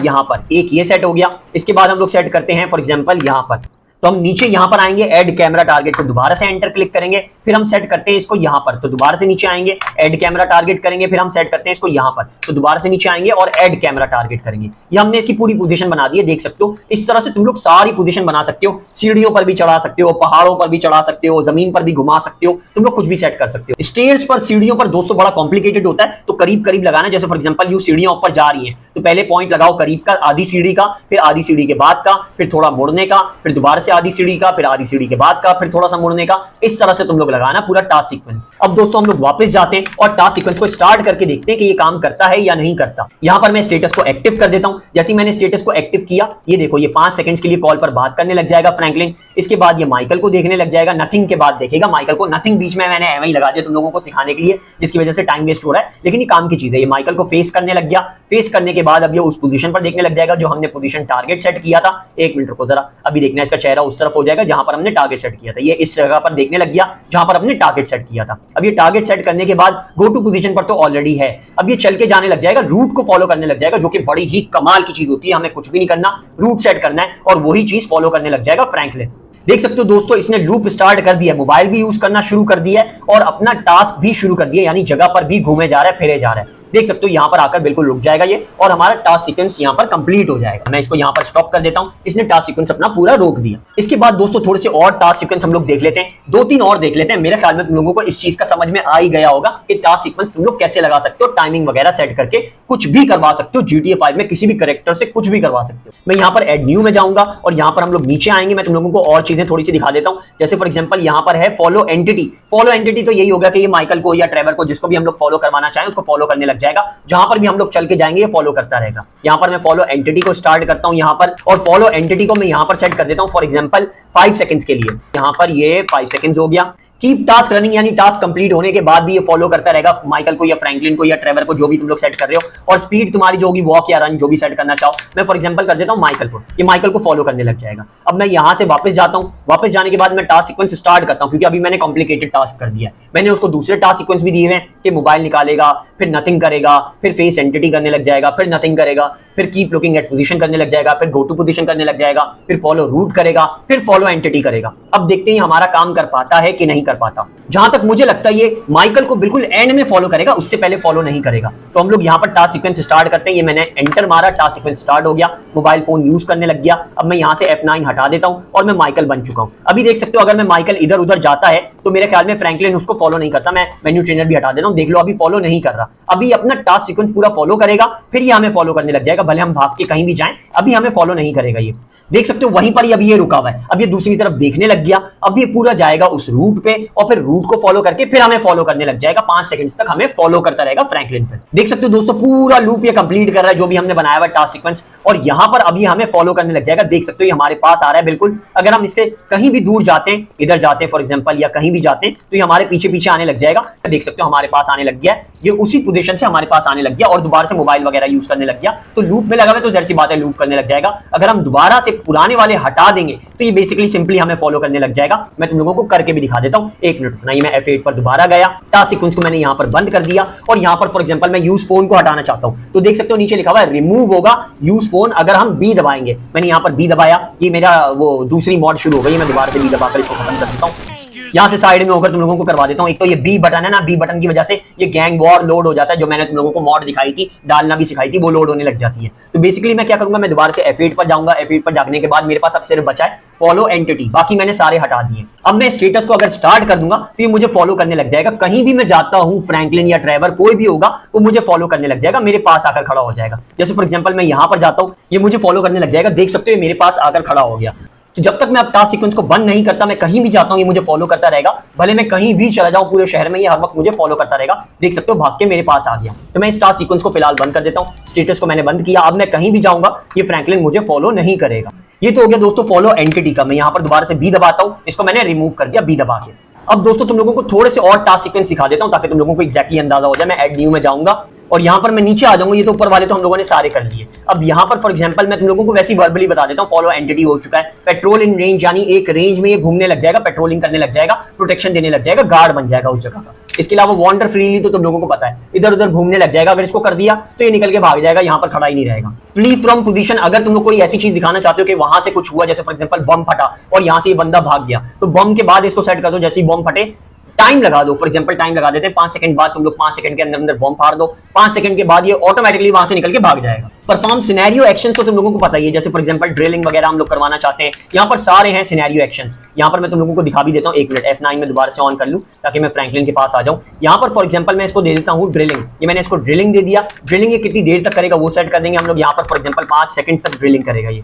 यहाँ पर एक ये सेट हो गया। इसके बाद हम लोग सेट करते हैं फॉर एग्जांपल यहाँ पर, तो हम नीचे यहां पर आएंगे, ऐड कैमरा टारगेट को दोबारा से एंटर क्लिक करेंगे, फिर हम सेट करते हैं इसको यहां पर, तो दोबारा से नीचे आएंगे, ऐड कैमरा टारगेट करेंगे, फिर हम सेट करते हैं इसको यहां पर, तो दोबारा से नीचे आएंगे और ऐड कैमरा टारगेट करेंगे। ये हमने इसकी पूरी पोजीशन बना दी है, देख सकते हो। इस तरह से तुम लोग सारी पोजीशन बना सकते हो, सीढ़ियों पर भी चढ़ा सकते हो, पहाड़ों पर भी चढ़ा सकते हो, जमीन पर भी घुमा सकते हो, तुम लोग कुछ भी सेट कर सकते हो। स्टेयर्स पर, सीढ़ियों पर दोस्तों बड़ा कॉम्प्लिकेटेड होता है, तो करीब करीब लगाना। जैसे फॉर एग्जांपल यू सीढ़ियां ऊपर जा रही हैं, तो पहले पॉइंट लगाओ करीब का, आधी सीढ़ी का, फिर आधी सीढ़ी के बाद का, फिर थोड़ा मुड़ने का, फिर दोबारा से आधी सीढ़ी का, फिर आधी सीढ़ी के बाद का, फिर थोड़ा सा मुड़ने का। इस तरह से तुम लोग लगाना पूरा टास्क सीक्वेंस। अब दोस्तों हम लोग वापस जाते हैं और टास्क सीक्वेंस को स्टार्ट करके देखते हैं कि ये काम करता है या नहीं करता। यहां पर मैं स्टेटस को एक्टिव कर देता हूं। जैसे मैंने स्टेटस को एक्टिव किया, ये देखो ये 5 सेकंड्स के लिए कॉल पर बात करने लग जाएगा फ्रैंकलिन। इसके बाद ये माइकल को देखने लग जाएगा, नथिंग के बाद देखेगा माइकल को। नथिंग बीच में मैंने एवं ही लगा दिया तुम लोगों को सिखाने के लिए, जिसकी वजह से टाइम वेस्ट हो रहा है, लेकिन ये काम की चीज है। ये माइकल को फेस करने लग गया। फेस करने के बाद अब ये उस पोजीशन पर देखने लग जाएगा जो हमने पोजीशन टारगेट सेट किया था। 1 मिनट रुको जरा, अभी देखना इसका चेहरा उस तरफ हो जाएगा जहां पर हमने टारगेट सेट किया था। ये इस जगह पर देखने लग गया जहां पर हमने टारगेट सेट किया था। अब ये टारगेट सेट करने के बाद गो टू पोजीशन पर तो ऑलरेडी है। अब ये चल के जाने लग जाएगा, रूट को फॉलो करने लग जाएगा, जो कि बड़ी ही कमाल की चीज होती है। हमें कुछ भी नहीं करना, रूट सेट करना है और वही चीज फॉलो करने लग जाएगा फ्रैंकलिन। देख सकते हो दोस्तों, इसने लूप स्टार्ट कर दिया, मोबाइल भी यूज करना शुरू कर दिया है और अपना टास्क भी शुरू कर दिया, यानी जगह पर भी घूमे जा रहा है, फिरे जा रहा है। देख सकते हो यहां पर आकर बिल्कुल रुक जाएगा ये और हमारा टास्क सीक्वेंस यहां पर कंप्लीट हो जाएगा। मैं इसको यहां पर स्टॉप कर देता हूं, इसने टास्क सीक्वेंस अपना पूरा रोक दिया। इसके बाद दोस्तों थोड़े से और टास्क सीक्वेंस हम लोग देख लेते हैं, 2-3 और देख लेते हैं। मेरे ख्याल में तुम लोगों को इस चीज का समझ में आ ही गया होगा कि टास्क सीक्वेंस तुम लोग कैसे लगा सकते हो, टाइमिंग वगैरह सेट करके कुछ भी करवा सकते हो। GTA 5 में किसी भी कैरेक्टर से कुछ भी करवा सकते हो। मैं यहां पर एड न्यू में जाऊंगा और यहां पर हम लोग नीचे आएंगे। मैं तुम लोगों को और चीजें थोड़ी सी दिखा देता हूं। जैसे फॉर एग्जांपल यहां पर है फॉलो एंटिटी। फॉलो एंटिटी तो यही होगा कि ये माइकल को या ट्रेवर को, जिसको भी हम लोग फॉलो करवाना चाहें, उसको फॉलो करने लग जाएगा। जहां पर भी हम लोग चल के जाएंगे ये फॉलो करता रहेगा। यहां पर मैं फॉलो एंटिटी को स्टार्ट करता हूं यहां पर, और फॉलो एंटिटी को मैं यहां पर सेट कर देता हूं फॉर एग्जांपल 5 सेकंड्स के लिए। यहां पर ये 5 सेकंड्स हो गया। कीप टास्क रनिंग, यानी टास्क कंप्लीट होने के बाद भी ये फॉलो करता रहेगा माइकल को या फ्रैंकलिन को या ट्रेवर को, जो भी तुम लोग सेट कर रहे हो। और स्पीड तुम्हारी जो होगी, वॉक या रन, जो भी सेट करना चाहो। मैं फॉर एग्जांपल कर देता हूं माइकल को, ये माइकल को फॉलो करने लग जाएगा। अब मैं यहां से वापस जाता हूं। वापस जाने के बाद मैं टास्क सीक्वेंस स्टार्ट करता हूं, क्योंकि अभी मैंने कॉम्प्लिकेटेड टास्क कर दिया है। मैंने उसको दूसरे टास्क सीक्वेंस भी दिए हैं कि मोबाइल निकालेगा, फिर नथिंग करेगा, फिर फेस एंटिटी करने लग जाएगा, फिर नथिंग करेगा, फिर कीप लुकिंग एट पोजीशन करने लग जाएगा, फिर गो टू पोजीशन करने लग जाएगा, फिर फॉलो रूट करेगा, फिर फॉलो एंटिटी करेगा। अब देखते हैं हमारा काम कर पाता है कि नहीं कर पाता। जहां तक मुझे लगता है ये माइकल को बिल्कुल एंड में फॉलो करेगा, उससे पहले फॉलो नहीं करेगा। तो हम लोग यहां पर टास्क सीक्वेंस स्टार्ट करते हैं। ये मैंने एंटर मारा, टास्क सीक्वेंस स्टार्ट हो गया, मोबाइल फोन यूज करने लग गया। अब मैं यहां से F9 हटा देता हूं और मैं माइकल बन चुका हूं। अभी देख सकते हो अगर मैं माइकल इधर उधर जाता है तो मेरे ख्याल में फ्रैंकलिन उसको फॉलो नहीं करता। मैं मेन्यू चेंजर भी हटा देता हूं, देख लो अभी फॉलो नहीं कर रहा। अभी अपना टास्क सीक्वेंस पूरा फॉलो करेगा, फिर ये हमें फॉलो करने लग जाएगा, भले हम भाग के कहीं भी जाएं, अभी हमें फॉलो नहीं करेगा। ये देख सकते हो वहीं पर ही अभी ये रुका हुआ है। अब ये दूसरी तरफ देखने लग गया, अब ये पूरा जाएगा उस रूट पे और फिर रूट को फॉलो करके फिर हमें फॉलो करने लग जाएगा। 5 सेकंड्स तक हमें फॉलो करता रहेगा फ्रैंकलिन पे। देख सकते हो दोस्तों पूरा लूप ये कंप्लीट कर रहा है जो भी हमने बनाया हुआ टास्क सीक्वेंस, और यहां पर अभी हमें फॉलो करने लग जाएगा। देख सकते हो ये हमारे पास आ रहा है बिल्कुल। अगर हम इससे कहीं भी दूर जाते हैं, इधर जाते हैं फॉर एग्जांपल, या कहीं भी जाते हैं, तो ये हमारे पीछे पीछे आने लग जाएगा। देख सकते हो हमारे पास आने लग गया है, ये उसी पोजीशन से हमारे पास आने लग गया और दोबारा से मोबाइल वगैरह यूज करने लग गया। तो लूप में लगा हुआ है तो जहर सी बात है लूप करने लग जाएगा। अगर हम दोबारा से पुराने वाले हटा देंगे तो ये बेसिकली सिंपली हमें फॉलो करने लग जाएगा। मैं तुम लोगों को करके भी दिखा देता हूं, 1 मिनट रुकना। ये मैं F8 पर दोबारा गया, टास्क सीक्वेंस को मैंने यहां पर बंद कर दिया और यहां पर फॉर एग्जांपल मैं यूज फोन को हटाना चाहता हूं, तो देख सकते हो नीचे लिखा हुआ है रिमूव होगा यूज फोन अगर हम B दबाएंगे। मैंने यहां पर B दबाया, ये मेरा वो दूसरी मॉड शुरू हो गई। मैं दोबारा से B दबाकर इसको खत्म कर देता हूं। यहां से साइड में होकर तुम लोगों को करवा देता हूं। एक तो ये B बटन है ना, B बटन की वजह से ये गैंग वॉर लोड हो जाता है, जो मैंने तुम लोगों को मॉड दिखाई थी, डालना भी सिखाई थी, वो लोड होने लग जाती है। तो बेसिकली मैं क्या करूंगा, मैं दोबारा से F8 पर जाऊंगा। F8 पर जाने के बाद मेरे पास अब सिर्फ बचा है फॉलो एंटिटी, बाकी मैंने सारे हटा दिए। अब मैं स्टेटस को अगर स्टार्ट कर दूंगा तो ये मुझे फॉलो करने लग जाएगा। कहीं भी मैं जाता हूं, फ्रैंकलिन या ट्रेवर कोई भी होगा, वो मुझे फॉलो करने लग जाएगा, मेरे पास आकर खड़ा हो जाएगा। जैसे फॉर एग्जांपल मैं यहां पर जाता हूं, ये मुझे फॉलो करने लग जाएगा। देख सकते हो मेरे पास आकर खड़ा हो गया। तो जब तक मैं अब टास्क सीक्वेंस को बंद नहीं करता, मैं कहीं भी जाता हूं ये मुझे फॉलो करता रहेगा। भले मैं कहीं भी चला जाऊं पूरे शहर में, ये हर वक्त मुझे फॉलो करता रहेगा। देख सकते हो भाग के मेरे पास आ गया। तो मैं इस टास्क सीक्वेंस को फिलहाल बंद कर देता हूं। स्टेटस को मैंने बंद किया। अब मैं कहीं भी जाऊंगा ये फ्रैंकलिन मुझे फॉलो नहीं करेगा। ये तो हो गया दोस्तों फॉलो एंटिटी का। मैं यहाँ पर दोबारा से बी दबाता हूँ, इसको मैंने रिमूव कर दिया बी दबा के। अब दोस्तों तुम लोगों को थोड़े से और टास्क सीक्वेंस सिखा देता हूँ ताकि तुम लोगों को एक्जैक्टली अंदाजा हो जाए। मैं ऐड न्यू में जाऊंगा और यहाँ पर मैं नीचे आ जाऊंगा। ये तो ऊपर वाले तो हम लोगों ने सारे कर लिए। अब यहाँ पर फॉर एग्जांपल मैं तुम लोगों को वैसे ही वर्बली बता देता हूँ, फॉलो एंटिटी हो चुका है। पेट्रोल इन रेंज, यानी एक रेंज में ये घूमने लग जाएगा, पेट्रोलिंग करने लग जाएगा, प्रोटेक्शन देने लग जाएगा, गार्ड बन जाएगा उस जगह का। इसके अलावा वॉन्डर फ्रीली तो तुम लोगों को पता है, इधर उधर घूमने लग जाएगा। अगर इसको कर दिया तो ये निकल के भाग जाएगा, यहाँ पर खड़ा ही नहीं रहेगा। फ्ली फ्रॉम पोजीशन, अगर तुम लोग कोई ऐसी चीज दिखाना चाहते हो कि वहां से कुछ हुआ, जैसे फॉर एग्जांपल बम फटा और यहाँ से ये बंदा भाग गया, तो बम के बाद इसको सेट कर दो। जैसे ही बम फटे टाइम लगा दो, फॉर एग्जांपल टाइम लगा देते हैं 5 सेकंड बाद, तुम लोग 5 सेकंड के अंदर अंदर बम फाड़ दो, 5 सेकंड के बाद ये ऑटोमेटिकली वहां से निकल के भाग जाएगा। परफॉर्म सिनेरियो एक्शन तो तुम लोगों को पता ही है, जैसे फॉर एग्जांपल ड्रिलिंग वगैरह हम लोग करवाना चाहते हैं, यहाँ पर सारे हैं सिनेरियो एक्शन। यहाँ पर मैं तुम लोगों को दिखा भी देता हूँ, 1 मिनट F9 में दोबारा से ऑन कर लूँ ताकि मैं फ्रैंकलिन के पास आ जाऊँ। यहाँ पर फॉर एग्जांपल मैं इसको दे देता हूँ ड्रिलिंग, ये मैंने इसको ड्रिलिंग दे दिया। ड्रिलिंग ये कितनी देर तक करेगा वो सेट कर देंगे हम लोग। यहाँ पर फॉर एग्जांपल 5 सेकंड तक ड्रिलिंग करेगा, ये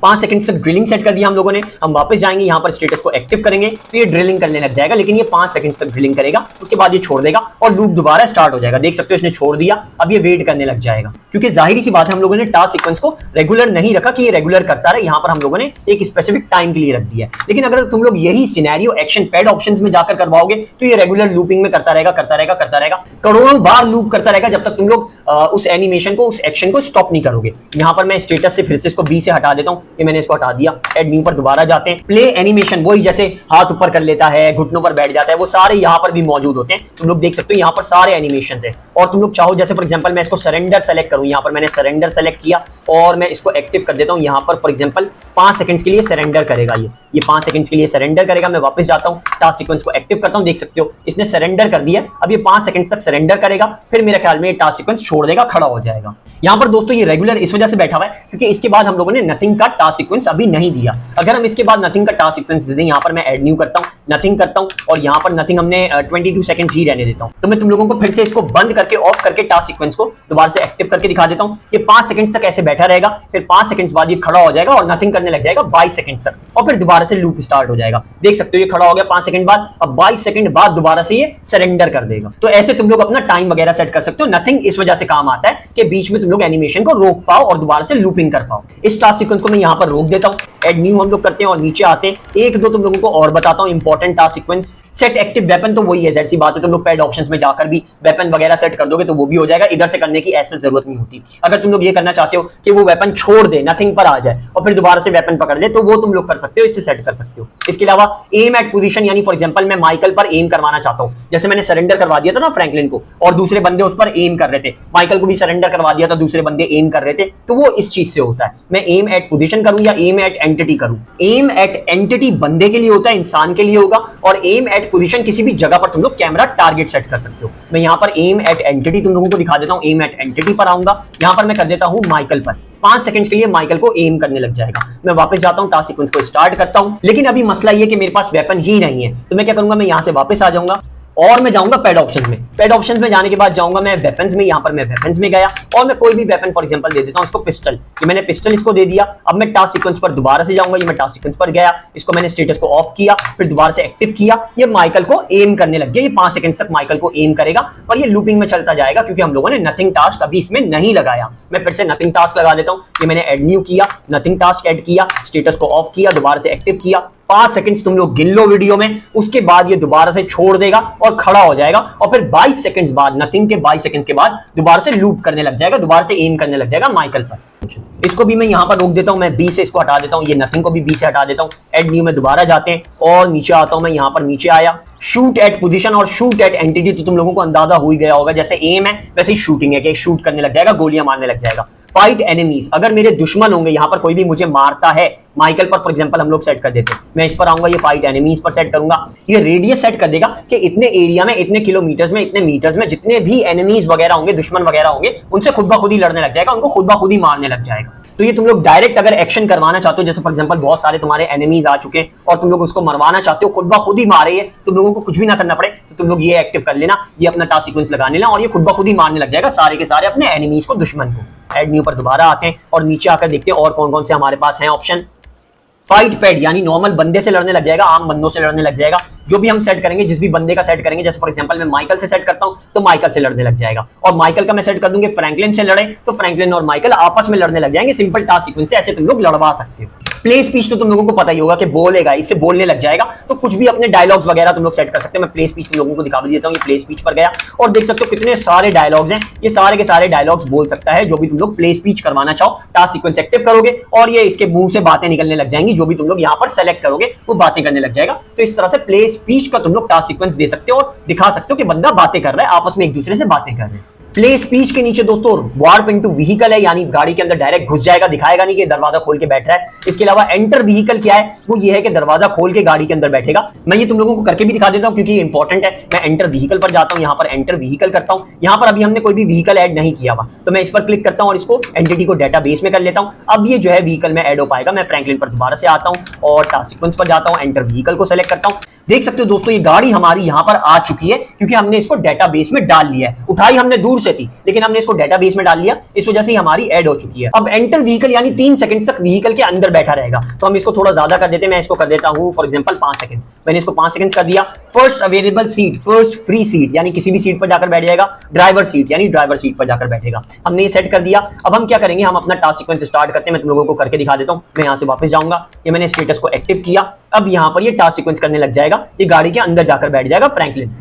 5 सेकंड तक ड्रिलिंग सेट कर दिया हम लोगों ने। हम वापस जाएंगे, यहाँ पर स्टेटस को एक्टिव करेंगे तो ये ड्रिलिंग करने लग जाएगा, लेकिन ये 5 सेकंड तक ड्रिलिंग करेगा, उसके बाद ये छोड़ देगा और लूप दोबारा स्टार्ट हो जाएगा। देख सकते हो इसने छोड़ दिया, अब ये वेट करने लग जाएगा, क्योंकि जाहिर सी बात है हम लोगों ने टास्क सीक्वेंस को रेगुलर नहीं रखा कि ये रेगुलर करता रहे। यहाँ पर हम लोगों ने एक स्पेसिफिक टाइम के लिए रख दिया है। लेकिन अगर तुम लोग यही सिनेरियो एक्शन पैड ऑप्शंस में जाकर करवाओगे तो ये रेगुलर लूपिंग में करता रहेगा, करता रहेगा, करता रहेगा, करोड़ों बार लूप करता रहेगा जब तक तुम लोग उस एनिमेशन को, उस एक्शन को स्टॉप नहीं करोगे। यहाँ पर मैं स्टेटस से फिर से इसको बी से हटा देता हूँ, ये मैंने इसको हटा दिया। एड न्यू पर दोबारा जाते हैं। प्ले एनिमेशन, वही जैसे हाथ ऊपर कर लेता है, घुटनों पर बैठ जाता है, वो सारे यहाँ पर भी मौजूद होते हैं। तुम लोग देख सकते हो यहाँ पर सारे एनिमेशन है। और तुम लोग चाहो जैसे फॉर एग्जांपल मैं इसको सरेंडर सेलेक्ट करूं, यहाँ पर मैंने सरेंडर सेलेक्ट किया और मैं इसको एक्टिव कर देता हूं। यहाँ पर फॉर एग्जांपल 5 सेकंड्स के लिए सरेंडर करेगा, ये 5 सेकंड्स के लिए सरेंडर करेगा। मैं वापस जाता हूं, टास्क सीक्वेंस को एक्टिव करता हूं, देख सकते हो इसने सरेंडर कर दिया। अब ये 5 सेकंड्स तक सरेंडर करेगा, फिर मेरे ख्याल में ये टास्क सीक्वेंस छोड़ देगा, खड़ा हो जाएगा। यहाँ पर दोस्तों ये रेगुलर इस वजह से बैठा हुआ है क्योंकि इसके बाद हम लोगों ने नथिंग का टास्क सीक्वेंस अभी नहीं दिया। अगर हम इसके बाद नथिंग का टास्क सीक्वेंस दे दें, यहाँ पर मैं ऐड न्यू करता हूँ, नथिंग करता हूँ और यहाँ पर नथिंग हमने 22 सेकंड्स ही रहने देता हूँ। तो मैं तुम लोगों को फिर से इसको बंद करके ऑफ करके टास्क सीक्वेंस को दोबारा से एक्टिव करके दिखा देता हूँ। ये 5 सेकंड्स तक ऐसे बैठा रहेगा, फिर 5 सेकंड्स बाद ये खड़ा हो जाएगा और नथिंग करने लग जाएगा 22 सेकंड्स तक, और फिर दोबारा से लूप स्टार्ट हो जाएगा। देख सकते हो ये खड़ा हो गया 5 सेकंड बाद, अब 22 सेकंड बाद दोबारा से ये सरेंडर कर देगा। तो ऐसे तुम लोग अपना टाइम वगैरह सेट कर सकते हो। नथिंग इस वजह से काम आता है कि बीच में तुम लोग एनिमेशन को रोक पाओ और दोबारा से लूपिंग कर पाओ। इस टास्क सीक्वेंस को मैं यहाँ पर रोक देता हूँ, एड न्यू हम लोग करते हैं और नीचे आते हैं। एक दो तुम लोगों को और बताता हूँ important task sequence. Set active weapon, तो वही है, जैसी बात है, तुम लोग पैड ऑप्शंस में जाकर भी वेपन वगैरह सेट कर दोगे तो वो भी हो जाएगा। इधर से करने की ऐसे जरूरत नहीं होती। अगर तुम लोग ये करना चाहते हो कि वो वेपन छोड़ दे, नथिंग पर आ जाए और फिर दोबारा से वेपन पकड़ ले, तो वो तुम लोग कर सकते हो, इससे सेट कर सकते हो। इसके अलावा एम एट पोजीशन, यानी फॉर एग्जांपल मैं माइकल पर एम करवाना चाहता हूं, जैसे मैंने सरेंडर करवा दिया था ना फ्रैंकलिन को और दूसरे बंदे उस पर एम कर रहे थे, माइकल को भी सरेंडर करवा दिया था, दूसरे बंदे एम कर रहे थे, तो वो इस चीज से होता है। मैं एम एट पोजीशन करूं या एम एट एंटिटी करूं। एम एट एंटिटी बंदे के लिए होता है, इंसान के लिए होगा, और एम एट पोजीशन किसी भी जगह पर तुम लोग कैमरा टारगेट सेट कर सकते हो। मैं यहाँ पर एम एट एंटिटी तुम लोगों को दिखा देता हूँ। एम एट एंटिटी पर आऊंगा, यहाँ पर मैं कर देता हूँ माइकल पर। 5 सेकंड के लिए माइकल को एम करने लग जाएगा। मैं वापस जाता हूं, टास्क सीक्वेंस को स्टार्ट करता हूं, लेकिन अभी मसला ये कि मेरे पास वेपन ही नहीं है। तो मैं क्या करूंगा, मैं यहां से वापस आ जाऊंगा और मैं जाऊंगा पैड ऑप्शंस में। पैड ऑप्शंस में जाने के बाद जाऊंगा मैं वेपन्स में। यहाँ पर मैं वेपन्स में गया और मैं कोई भी वेपन फॉर एग्जांपल दे देता हूं इसको पिस्टल। ये मैंने पिस्टल इसको दे दिया। अब मैं टास्क सीक्वेंस पर दोबारा से जाऊंगा। ये मैं टास्क सीक्वेंस पर गया, इसको मैंने स्टेटस को ऑफ किया, फिर दोबारा से एक्टिव किया। ये माइकल को एम करने लग गया। ये 5 सेकंड तक माइकल को एम करेगा और ये लूपिंग में चलता जाएगा क्योंकि हम लोगों ने नथिंग टास्क अभी इसमें नहीं लगाया। मैं फिर से नथिंग टास्क लगा देता हूं। ये मैंने एड न्यू किया, नथिंग टास्क ऐड किया, स्टेटस को ऑफ किया, दोबारा से एक्टिव किया। 5 सेकंड तुम लोग गिन लो वीडियो में, उसके बाद ये दोबारा से छोड़ देगा और खड़ा हो जाएगा और फिर 22 सेकंड बाद, नथिंग के 22 सेकंड के बाद दोबारा से लूप करने लग जाएगा, दोबारा से एम करने लग जाएगा माइकल पर। इसको भी मैं यहां पर रोक देता हूं, मैं बी से इसको हटा देता हूं, ये नथिंग को भी बी से हटा देता हूं। एड न्यू में दोबारा जाते हैं और नीचे आता हूं। मैं यहां पर नीचे आया, शूट एट पोजीशन और शूट एट एंटिटी, तो तुम लोगों को अंदाजा हो ही गया होगा, जैसे एम है वैसे ही शूटिंग है कि शूट करने लग जाएगा, गोलियां मारने लग जाएगा। फाइट एनिमीज, अगर मेरे दुश्मन होंगे, यहां पर कोई भी मुझे मारता है, माइकल पर फॉर एग्जांपल हम लोग सेट कर देते हैं, मैं इस पर आऊंगा, ये फाइट एनिमीज पर सेट करूंगा। ये रेडियस सेट कर देगा कि इतने एरिया में, इतने किलोमीटर्स में, इतने मीटर्स में जितने भी एनिमीज वगैरह होंगे, दुश्मन वगैरह होंगे, उनसे खुद ब खुद ही लड़ने लग जाएगा, उनको खुद ब खुद ही मारने लग जाएगा। तो ये तुम लोग डायरेक्ट अगर एक्शन करवाना चाहते हो, जैसे फॉर एग्जांपल बहुत सारे तुम्हारे एनिमीज आ चुके हैं और तुम लोग उसको मरवाना चाहते हो, खुद ब खुद ही मारे, ये तुम लोगों को कुछ भी ना करना पड़े, तो तुम लोग ये एक्टिव कर लेना, ये अपना टास्क सीक्वेंस लगा लेना और ये खुद ब खुद ही मारने लग जाएगा सारे के सारे अपने एनिमीज को, दुश्मन को। एड न्यू पर दोबारा आते हैं और नीचे आकर देखते हैं और कौन कौन से हमारे पास हैं ऑप्शन। फाइट पैड, यानी नॉर्मल बंदे से लड़ने लग जाएगा, आम बंदों से लड़ने लग जाएगा। जो भी हम सेट करेंगे, जिस भी बंदे का सेट करेंगे, जैसे फॉर एग्जांपल मैं माइकल से सेट करता हूं तो माइकल से लड़ने लग जाएगा, और माइकल का मैं सेट कर दूंगी फ्रैंकलिन से लड़े तो फ्रैंकलिन और माइकल आपस में लड़ने लग जाएंगे। सिंपल टास्क सीक्वेंस से ऐसे तुम लोग लड़वा सकते हो। प्ले स्पीच तो तुम लोगों को पता ही होगा कि बोलेगा, इससे बोलने लग जाएगा, तो कुछ भी अपने डायलॉग्स वगैरह तुम लोग सेट कर सकते हो। मैं प्ले स्पीच तुम लोगों को दिखा भी देता हूँ। ये प्ले स्पीच पर गया और देख सकते हो कितने सारे डायलॉग्स हैं। ये सारे के सारे डायलॉग्स बोल सकता है जो भी तुम लोग प्ले स्पीच करवाना चाहो। टास्क सीक्वेंस एक्टिव करोगे और ये इसके मुंह से बातें निकलने लग जाएंगी। जो भी तुम लोग यहाँ पर सेलेक्ट करोगे वो बातें करने लग जाएगा। तो इस तरह से प्ले स्पीच का तुम लोग टास्क सीक्वेंस दे सकते हो और दिखा सकते हो कि बंदा बातें कर रहा है, आपस में एक दूसरे से बातें कर रहे हैं। प्ले स्पीच के नीचे दोस्तों वार्प इनटू व्हीकल है, यानी गाड़ी के अंदर डायरेक्ट घुस जाएगा, दिखाएगा नहीं कि दरवाजा खोल के बैठ रहा है। इसके अलावा एंटर व्हीकल क्या है, वो ये है कि दरवाजा खोल के गाड़ी के अंदर बैठेगा। मैं ये तुम लोगों को करके भी दिखा देता हूं क्योंकि ये इंपॉर्टेंट है। मैं एंटर व्हीकल पर जाता हूं, यहां पर एंटर व्हीकल करता हूं। यहां पर अभी हमने कोई भी व्हीकल ऐड नहीं किया हुआ, तो मैं इस पर क्लिक करता हूं और इसको एंटिटी को डेटाबेस में कर लेता हूं। अब ये जो है व्हीकल में ऐड हो पाएगा। मैं फ्रैंकलिन पर दोबारा से आता हूं और टास्क सीक्वेंस पर जाता हूं, एंटर व्हीकल को सेलेक्ट करता हूं। देख सकते हो दोस्तों ये गाड़ी हमारी यहां पर आ चुकी है क्योंकि हमने इसको डेटाबेस में डाल लिया है। उठाई हमने दूर से थी लेकिन हमने इसको डेटाबेस में डाल लिया, इस वजह से हमारी ऐड हो चुकी है। अब एंटर व्हीकल यानी 3 सेकंड तक व्हीकल के अंदर बैठा रहेगा। तो हम इसको थोड़ा ज्यादा कर देते हैं। मैं इसको कर देता हूं फॉर एग्जांपल 5 सेकंड। मैंने इसको 5 सेकंड कर दिया। First available seat, first free seat यानी किसी भी सीट पर जाकर बैठ जाएगा। ड्राइवर सीट यानी ड्राइवर सीट पर जाकर बैठेगा। हमने ये सेट कर दिया। अब हम क्या करेंगे, हम अपना टास्क सीक्वेंस स्टार्ट करते हैं। मैं तुम लोगों को करके दिखा देता हूं। मैं यहां से वापस जाऊंगा, ये मैंने स्टेटस को एक्टिव किया। अब यहां पर ये टास्क सीक्वेंस करने लग जाएगा। ये गाड़ी के अंदर जाकर बैठ जाएगा फ्रैंकलिन।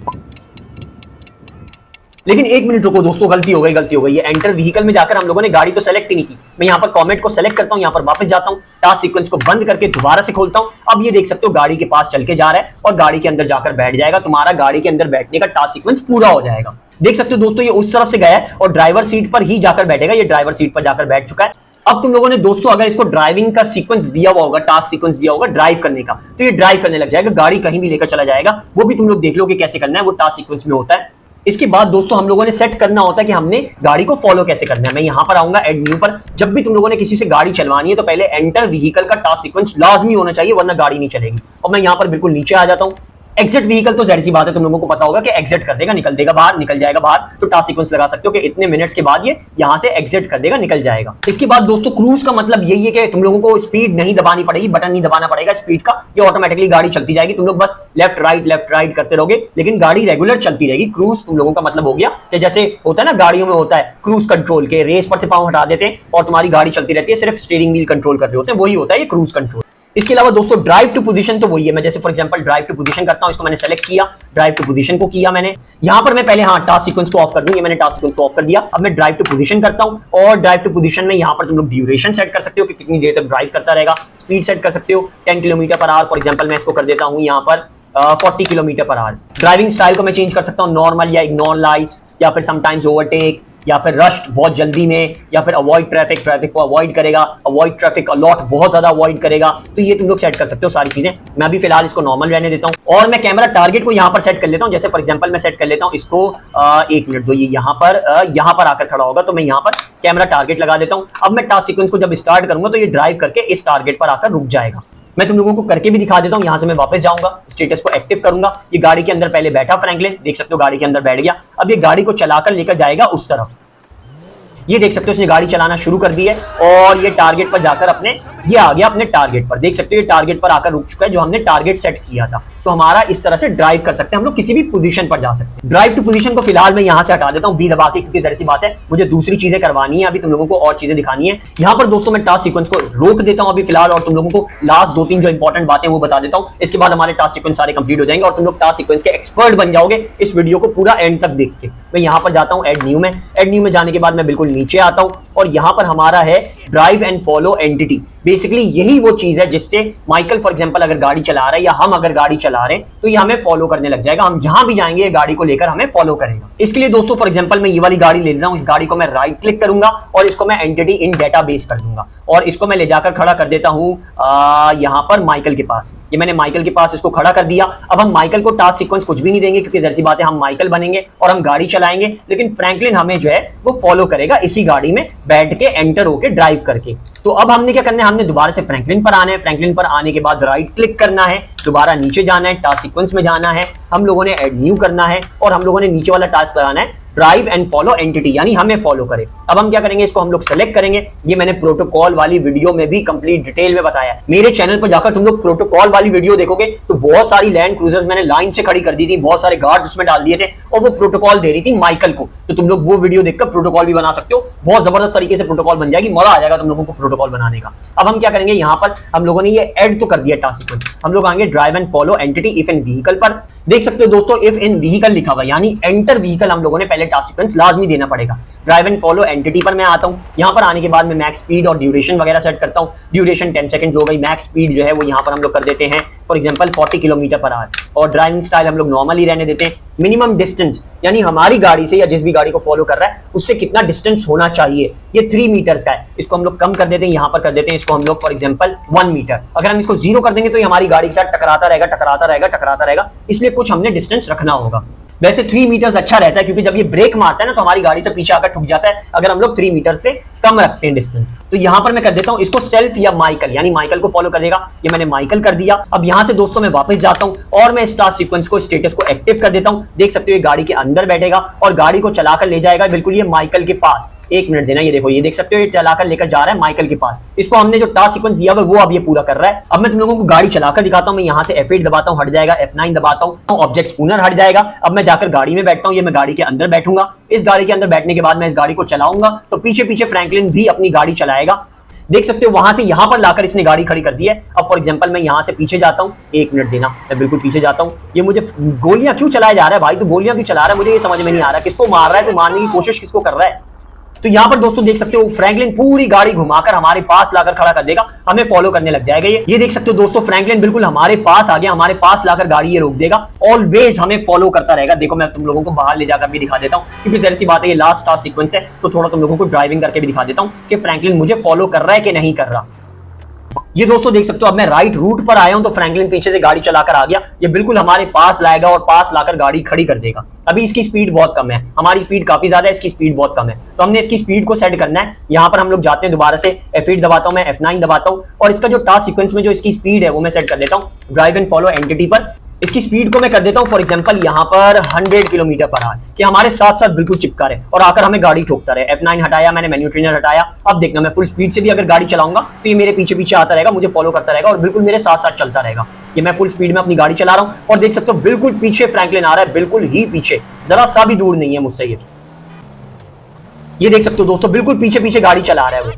लेकिन एक मिनट रुको दोस्तों, गलती हो गई। ये एंटर व्हीकल में जाकर हम लोगों ने गाड़ी तो सेलेक्ट ही नहीं की। मैं यहां पर कमेंट को सेलेक्ट करता हूं, यहां पर वापस जाता हूं, टास्क सीक्वेंस को बंद करके दोबारा से खोलता हूं। अब ये देख सकते हो गाड़ी के पास चल के जा रहा है और गाड़ी के अंदर जाकर बैठ जाएगा। तुम्हारा गाड़ी के अंदर बैठने का टास्क सीक्वेंस पूरा हो जाएगा। देख सकते हो दोस्तों ये उस तरफ से गया है और ड्राइवर सीट पर ही जाकर बैठेगा। ये ड्राइवर सीट पर जाकर बैठ चुका है। अब तुम लोगों ने दोस्तों अगर इसको ड्राइविंग का सीक्वेंस दिया हुआ होगा, टास्क सीक्वेंस दिया होगा ड्राइव करने का, तो ये ड्राइव करने लग जाएगा, गाड़ी कहीं भी लेकर चला जाएगा। वो भी तुम लोग देख लो कि कैसे करना है, वो टास्क सीक्वेंस में होता है। इसके बाद दोस्तों हम लोगों ने सेट करना होता है कि हमने गाड़ी को फॉलो कैसे करना है। मैं यहां पर आऊंगा ऐड न्यू पर। जब भी तुम लोगों ने किसी से गाड़ी चलवानी है तो पहले एंटर व्हीकल का टास्क सीक्वेंस लाजमी होना चाहिए, वरना गाड़ी नहीं चलेगी। और मैं यहां पर बिल्कुल नीचे आ जाता हूं। एग्जिट व्हीकल तो जाहिर सी बात है, तुम लोगों को पता होगा कि एग्जिट कर देगा, निकल देगा बाहर, निकल जाएगा बाहर। तो टास्क सीक्वेंस लगा सकते हो कि इतने मिनट्स के बाद ये यहां से एग्जिट कर देगा, निकल जाएगा। इसके बाद दोस्तों क्रूज का मतलब यही है कि तुम लोगों को स्पीड नहीं दबानी पड़ेगी, बटन नहीं दबाना पड़ेगा स्पीड का, ये ऑटोमेटिकली गाड़ी चलती जाएगी। तुम लोग बस लेफ्ट राइट करते रहोगे, लेकिन गाड़ी रेगुलर चलती रहेगी। क्रूज तुम लोगों का मतलब हो गया कि जैसे होता है ना गाड़ियों में होता है क्रूज कंट्रोल के, रेस पर से पांव हटा देते हैं और तुम्हारी गाड़ी चलती रहती है, सिर्फ स्टीयरिंग व्हील कंट्रोल कर रहे होते हैं, वही होता है ये क्रूज कंट्रोल। इसके अलावा दोस्तों ड्राइव टू पोजीशन तो वही है। मैं जैसे for example drive to position करता हूं, इसको मैंने सेलेक्ट किया, ड्राइव टू पोजीशन को किया मैंने। यहां पर मैं पहले टास्क सीक्वेंस को ऑफ कर दूं, ये मैंने टास्क सीक्वेंस को ऑफ कर दिया। अब मैं ड्राइव टू पोजीशन करता हूं और ड्राइव टू पोजीशन में यहां पर तुम लोग ड्यूरेशन सेट कर सकते हो कि कितनी देर तक ड्राइव करता रहेगा। स्पीड सेट कर सकते हो 10 kilometre per hour, for example मैं इसको कर देता हूं यहां पर 40 kilometre per hour. Driving style को मैं चेंज कर सकता हूं, नॉर्मल या इग्नोर लाइट्स, या फिर समटाइम्स ओवरटेक, या फिर रश बहुत जल्दी में, या फिर अवॉइड ट्रैफिक, ट्रैफिक को अवॉइड करेगा, अवॉइड ट्रैफिक अलॉट बहुत ज्यादा अवॉइड करेगा। तो ये तुम लोग सेट कर सकते हो सारी चीजें। मैं अभी फिलहाल इसको नॉर्मल रहने देता हूं और मैं कैमरा टारगेट को यहां पर सेट कर लेता हूं। जैसे फॉर एग्जांपल मैं सेट कर लेता हूं इसको 1 मिनट दो, ये यहां पर आकर खड़ा होगा, तो मैं यहां पर कैमरा टारगेट लगा देता हूं। अब मैं टास्क सीक्वेंस को जब स्टार्ट करूंगा तो ये ड्राइव करके इस टारगेट पर आकर रुक जाएगा। मैं तुम लोगों को करके भी दिखा देता हूं। यहां से मैं वापस जाऊंगा, स्टेटस को एक्टिव करूंगा। ये गाड़ी के अंदर पहले बैठा फ्रैंकलिन, देख सकते हो गाड़ी के अंदर बैठ गया। अब ये गाड़ी को चलाकर लेकर जाएगा उस तरफ। ये देख सकते हो इसने गाड़ी चलाना शुरू कर दी है और ये टारगेट पर जाकर ये आ गया अपने टारगेट पर। देख सकते हो ये टारगेट पर आकर रुक चुका है जो हमने टारगेट सेट किया था। तो हमारा इस तरह से ड्राइव कर सकते हैं हम लोग, किसी भी पोजीशन पर जा सकते हैं। ड्राइव टू पोजीशन को फिलहाल मैं यहां से हटा देता हूं बी दबा के, क्योंकि जैसी बात है मुझे दूसरी चीजें करवानी है, अभी तुम लोगों को और चीजें दिखानी है। यहां पर दोस्तों मैं टास्क सीक्वेंस को रोक देता हूं अभी फिलहाल और तुम लोगों को लास्ट 2-3 जो इंपॉर्टेंट बातें वो बता देता हूं। इसके बाद हमारे टास्क सीक्वेंस सारे कंप्लीट हो जाएंगे और तुम लोग टास्क सीक्वेंस के एक्सपर्ट बन जाओगे इस वीडियो को पूरा एंड तक देख के। मैं यहां पर जाता हूं ऐड न्यू में। ऐड न्यू में जाने के बाद मैं बिल्कुल नीचे आता हूं और यहां पर हमारा है drive and follow entity. Basically यही वो चीज है जिससे माइकल फॉर एग्जांपल अगर गाड़ी चला रहा है या हम अगर गाड़ी चला रहे हैं तो ये हमें फॉलो करने लग जाएगा। हम जहां भी जाएंगे ये गाड़ी को लेकर हमें फॉलो करेगा। इसके लिए दोस्तों फॉर एग्जांपल मैं ये वाली गाड़ी ले लेता हूं। इस गाड़ी को मैं राइट क्लिक करूंगा और इसको मैं एंटिटी इन डेटाबेस कर दूंगा और इसको मैं ले जाकर खड़ा कर देता हूं यहां पर माइकल के पास। ये मैंने माइकल के पास इसको खड़ा कर दिया। अब हम माइकल को टास्क सीक्वेंस कुछ भी नहीं देंगे क्योंकि जैसी बात है हम माइकल बनेंगे और हम गाड़ी चलाएंगे, लेकिन फ्रैंकलिन हमें जो है वो फॉलो करेगा इसी गाड़ी में बैठ के एंटर होके ड्राइव करके। तो अब हमने क्या करना है, हमने दोबारा से फ्रैंकलिन पर आना है। फ्रैंकलिन पर आने के बाद राइट क्लिक करना है, दोबारा नीचे जाना है, टास्क सीक्वेंस में जाना है, हम लोगों ने ऐड न्यू करना है और हम लोगों ने नीचे वाला टास्क लगाना है ड्राइव एंड फॉलो एंटिटी, यानी हमें फॉलो करे। अब हम क्या करेंगे, इसको हम लोग सेलेक्ट करेंगे। ये मैंने प्रोटोकॉल वाली वीडियो में भी कंप्लीट डिटेल में बताया है। मेरे चैनल पर जाकर तुम लोग प्रोटोकॉल वाली वीडियो देखोगे तो बहुत सारी लैंड क्रूजर्स मैंने लाइन से खड़ी कर दी थी, बहुत सारे गार्ड उसमें डाल दिए थे और वो प्रोटोकॉल दे रही थी माइकल को। तो तुम लोग वो वीडियो देखकर प्रोटोकॉल भी बना सकते हो, बहुत जबरदस्त तरीके से प्रोटोकॉल बन जाएगी, मजा आ जाएगा तुम लोगों को प्रोटोकॉल बनाने का। अब हम क्या करेंगे, यहाँ पर हम लोगों ने ये ऐड तो कर दिया टास्क सीक्वेंस, हम लोग आएंगे drive and follow entity if in vehicle पर। देख सकते हो दोस्तों, इफ इन व्हीकल लिखा हुआ, यानी एंटर व्हीकल हम लोगों ने पहले टास्क सीक्वेंस लाजमी देना पड़ेगा। ड्राइव एंड फॉलो एंटिटी पर मैं आता हूं, यहां पर आने के बाद मैं मैक्स स्पीड और ड्यूरेशन वगैरह सेट करता हूं। ड्यूरेशन 10 सेकंड्स हो गई, मैक्स स्पीड जो है वो यहां पर हम लोग कर देते हैं for example 40 kilometre per hour, और ड्राइविंग स्टाइल हम लोग नॉर्मली रहने देते हैं। मिनिमम डिस्टेंस, यानी हमारी गाड़ी से या जिस भी गाड़ी को फॉलो कर रहा है उससे कितना डिस्टेंस होना चाहिए, ये 3 मीटर्स का है। इसको हम लोग कम कर देते हैं, यहां पर कर देते हैं इसको हम लोग फॉर एग्जांपल 1 मीटर। अगर हम इसको 0 कर देंगे तो ये हमारी गाड़ी के साथ टकराता रहेगा टकराता रहेगा टकराता रहेगा, इसलिए कुछ हमने डिस्टेंस रखना होगा। वैसे 3 मीटर्स अच्छा रहता है, क्योंकि जब ये ब्रेक मारता है ना तो हमारी गाड़ी से पीछे आकर ठुक जाता है अगर हम लोग 3 मीटर से कम रखते हैं डिस्टेंस। तो यहां पर मैं कर देता हूं इसको सेल्फ या माइकल, यानी माइकल को फॉलो कर देगा। ये मैंने माइकल कर दिया। अब यहां से दोस्तों मैं वापस जाता हूं और मैं टास्क सीक्वेंस को स्टेटस को एक्टिव कर देता हूं। देख सकते हो ये गाड़ी के अंदर बैठेगा और गाड़ी को चलाकर ले जाएगा बिल्कुल ये माइकल के पास। 1 मिनट देना, ये देखो, ये देख सकते हो ये चलाकर लेकर जा रहा है माइकल के पास। इसको हमने जो टास्क सीक्वेंस दिया हुआ वो अब ये पूरा कर रहा है। अब मैं तुम लोगों को गाड़ी चलाकर दिखाता हूं। मैं यहां से F8 दबाता हूं, हट जाएगा, F9 दबाता हूं, ऑब्जेक्ट स्पूनर हट जाएगा। अब मैं जाकर गाड़ी में बैठता हूं, ये मैं गाड़ी के अंदर बैठूंगा। इस गाड़ी के अंदर बैठने के बाद मैं इस गाड़ी को चलाऊंगा तो पीछे पीछे फ्रैंकलिन भी अपनी गाड़ी चलाएगा। देख सकते हो वहां से यहां पर लाकर इसने गाड़ी खड़ी कर दी है। अब फॉर एग्जांपल मैं यहां से पीछे जाता हूं, 1 मिनट देना, मैं बिल्कुल पीछे जाता हूं। ये मुझे गोलियां क्यों चलाया जा रहा है भाई, तो गोलियां क्यों चला रहा है मुझे ये समझ में नहीं आ रहा, किसको मार रहा है, तो मारने की कोशिश किसको कर रहा है। तो यहां पर दोस्तों देख सकते हो फ्रैंकलिन पूरी गाड़ी घुमाकर हमारे पास लाकर खड़ा कर देगा, हमें फॉलो करने लग जाएगा। ये देख सकते हो दोस्तों फ्रैंकलिन बिल्कुल हमारे पास आ गया, हमारे पास लाकर गाड़ी ये रोक देगा, ऑलवेज हमें फॉलो करता रहेगा। देखो मैं तुम लोगों को बाहर ले जाकर भी दिखा देता हूं, क्योंकि जैसी बात है ये लास्ट टास्क सीक्वेंस है तो थोड़ा तुम लोगों को ड्राइविंग करके भी दिखा देता हूं कि फ्रैंकलिन मुझे फॉलो कर रहा है कि नहीं कर रहा। ये दोस्तों देख सकते हो अब मैं राइट रूट पर आया हूं तो फ्रैंकलिन पीछे से गाड़ी चलाकर आ गया, ये बिल्कुल हमारे पास लाएगा और पास लाकर गाड़ी खड़ी कर देगा। अभी इसकी स्पीड बहुत कम है, हमारी स्पीड काफी ज्यादा है, इसकी स्पीड बहुत कम है, तो हमने इसकी स्पीड को सेट करना है। यहां पर हम लोग जाते हैं, दोबारा से F8 दबाता हूं मैं, F9 दबाता हूं और इसका जो टास्क सीक्वेंस में जो इसकी स्पीड है वो मैं सेट कर देता हूं ड्राइव एंड फॉलो एंटिटी पर। इसकी स्पीड को मैं कर देता हूं फॉर एग्जांपल यहां पर 100 किलोमीटर पर आवर, कि हमारे साथ साथ बिल्कुल चिपका रहे और आकर हमें गाड़ी ठोकता रहे। F9 हटाया मैंने, मेन्यू ट्रेनर हटाया। अब देखना मैं फुल स्पीड से भी अगर गाड़ी चलाऊंगा तो ये मेरे पीछे पीछे आता रहेगा, मुझे फॉलो करता रहेगा और बिल्कुल मेरे साथ साथ चलता रहेगा। ये मैं फुल स्पीड में अपनी गाड़ी चला रहा हूं और देख सकते हो बिल्कुल पीछे फ्रैंकलिन आ रहा है, बिल्कुल ही पीछे, जरा सा भी दूर नहीं है मुझसे। ये देख सकते हो दोस्तों बिल्कुल पीछे पीछे गाड़ी चला रहा है वो।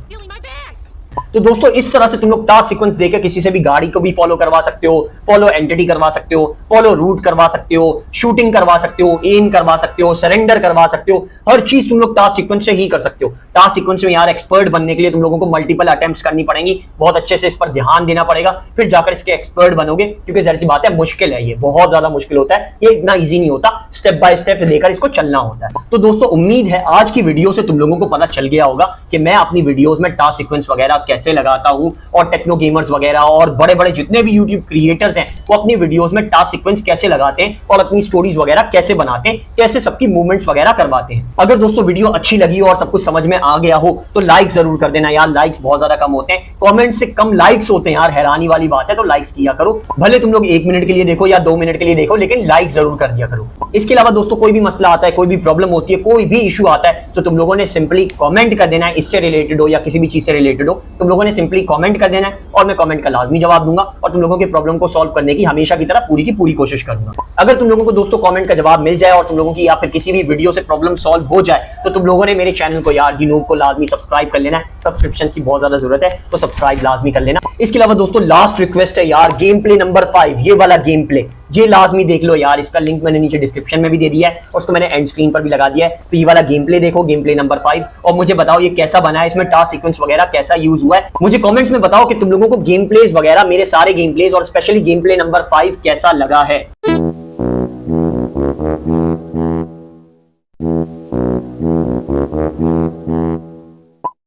तो दोस्तों इस तरह से तुम लोग टास्क सीक्वेंस देकर किसी से भी गाड़ी को भी फॉलो करवा सकते हो, फॉलो एंटिटी करवा सकते हो, फॉलो रूट करवा सकते हो, शूटिंग करवा सकते हो, एम करवा सकते हो, सरेंडर करवा सकते हो, हर चीज तुम लोग टास्क सीक्वेंस से ही कर सकते हो। टास्क सीक्वेंस में यार एक्सपर्ट बनने के लिए तुम लोगों को मल्टीपल अटेम्प्ट्स करनी पड़ेंगी, बहुत अच्छे से इस पर ध्यान देना पड़ेगा, फिर जाकर इसके एक्सपर्ट बनोगे, क्योंकि जैसी बात है मुश्किल है, ये बहुत ज्यादा मुश्किल होता है, ये इतना ईजी नहीं होता, स्टेप बाय स्टेप लेकर इसको चलना होता है। तो दोस्तों उम्मीद है आज की वीडियो से तुम लोगों को पता चल गया होगा कि मैं अपनी वीडियोस में टास्क सीक्वेंस वगैरह कैसे लगाता हूं और टेक्नो गेमर्स वगैरह और बड़े बड़े जितने भी यूट्यूब क्रिएटर्स हैं वो अपनी वीडियोस में टास्क सीक्वेंस कैसे लगाते हैं और अपनी स्टोरीज वगैरह कैसे बनाते हैं, कैसे सबकी मूवमेंट्स वगैरह करवाते हैं। अगर दोस्तों वीडियो अच्छी लगी और सब कुछ समझ में आ गया हो तो लाइक जरूर कर देना यार, लाइक्स बहुत ज्यादा कम होते हैं, कमेंट से कम लाइक्स होते हैं यार, हैरानी वाली बात है। तो लाइक्स किया करो, भले तुम लोग 1 मिनट के लिए देखो या 2 मिनट के लिए देखो, लेकिन लाइक जरूर कर दिया करो। इसके अलावा दोस्तों कोई भी मसला आता है, कोई भी प्रॉब्लम होती है, कोई भी इशू आता है तो तुम लोगों ने सिंपली कमेंट कर देना है, इससे रिलेटेड हो या किसी भी चीज से रिलेटेड हो, तुम लोगों ने सिंपली कमेंट कर देना है और मैं कमेंट का लाजमी जवाब दूंगा और तुम लोगों के प्रॉब्लम को सॉल्व करने की हमेशा की तरह पूरी की पूरी कोशिश करूंगा। अगर तुम लोगों को दोस्तों कमेंट का जवाब मिल जाए और तुम लोगों की या फिर किसी भी वीडियो से प्रॉब्लम सॉल्व हो जाए तो तुम लोगों ने मेरे चैनल को यार यूट्यूब को लाजमी सब्सक्राइब कर लेना है, सब्सक्रिप्शन की बहुत ज्यादा जरूरत है तो सब्सक्राइब लाजमी कर लेना। इसके अलावा दोस्तों लास्ट रिक्वेस्ट है यार, गेम प्ले नंबर 5 ये वाला गेम प्ले ये लाजमी देख लो यार, इसका लिंक मैंने नीचे डिस्क्रिप्शन में भी दे दिया है और उसको मैंने एंड स्क्रीन पर भी लगा दिया है। तो ये वाला गेम प्ले देखो, गेम प्ले नंबर 5, और मुझे बताओ ये कैसा बना है, इसमें टास्क सीक्वेंस वगैरह कैसा यूज हुआ है। मुझे कमेंट्स में बताओ कि तुम लोगों को गेम प्लेस वगैरह, मेरे सारे गेम प्लेस और स्पेशली गेम प्ले नंबर 5 कैसा लगा है।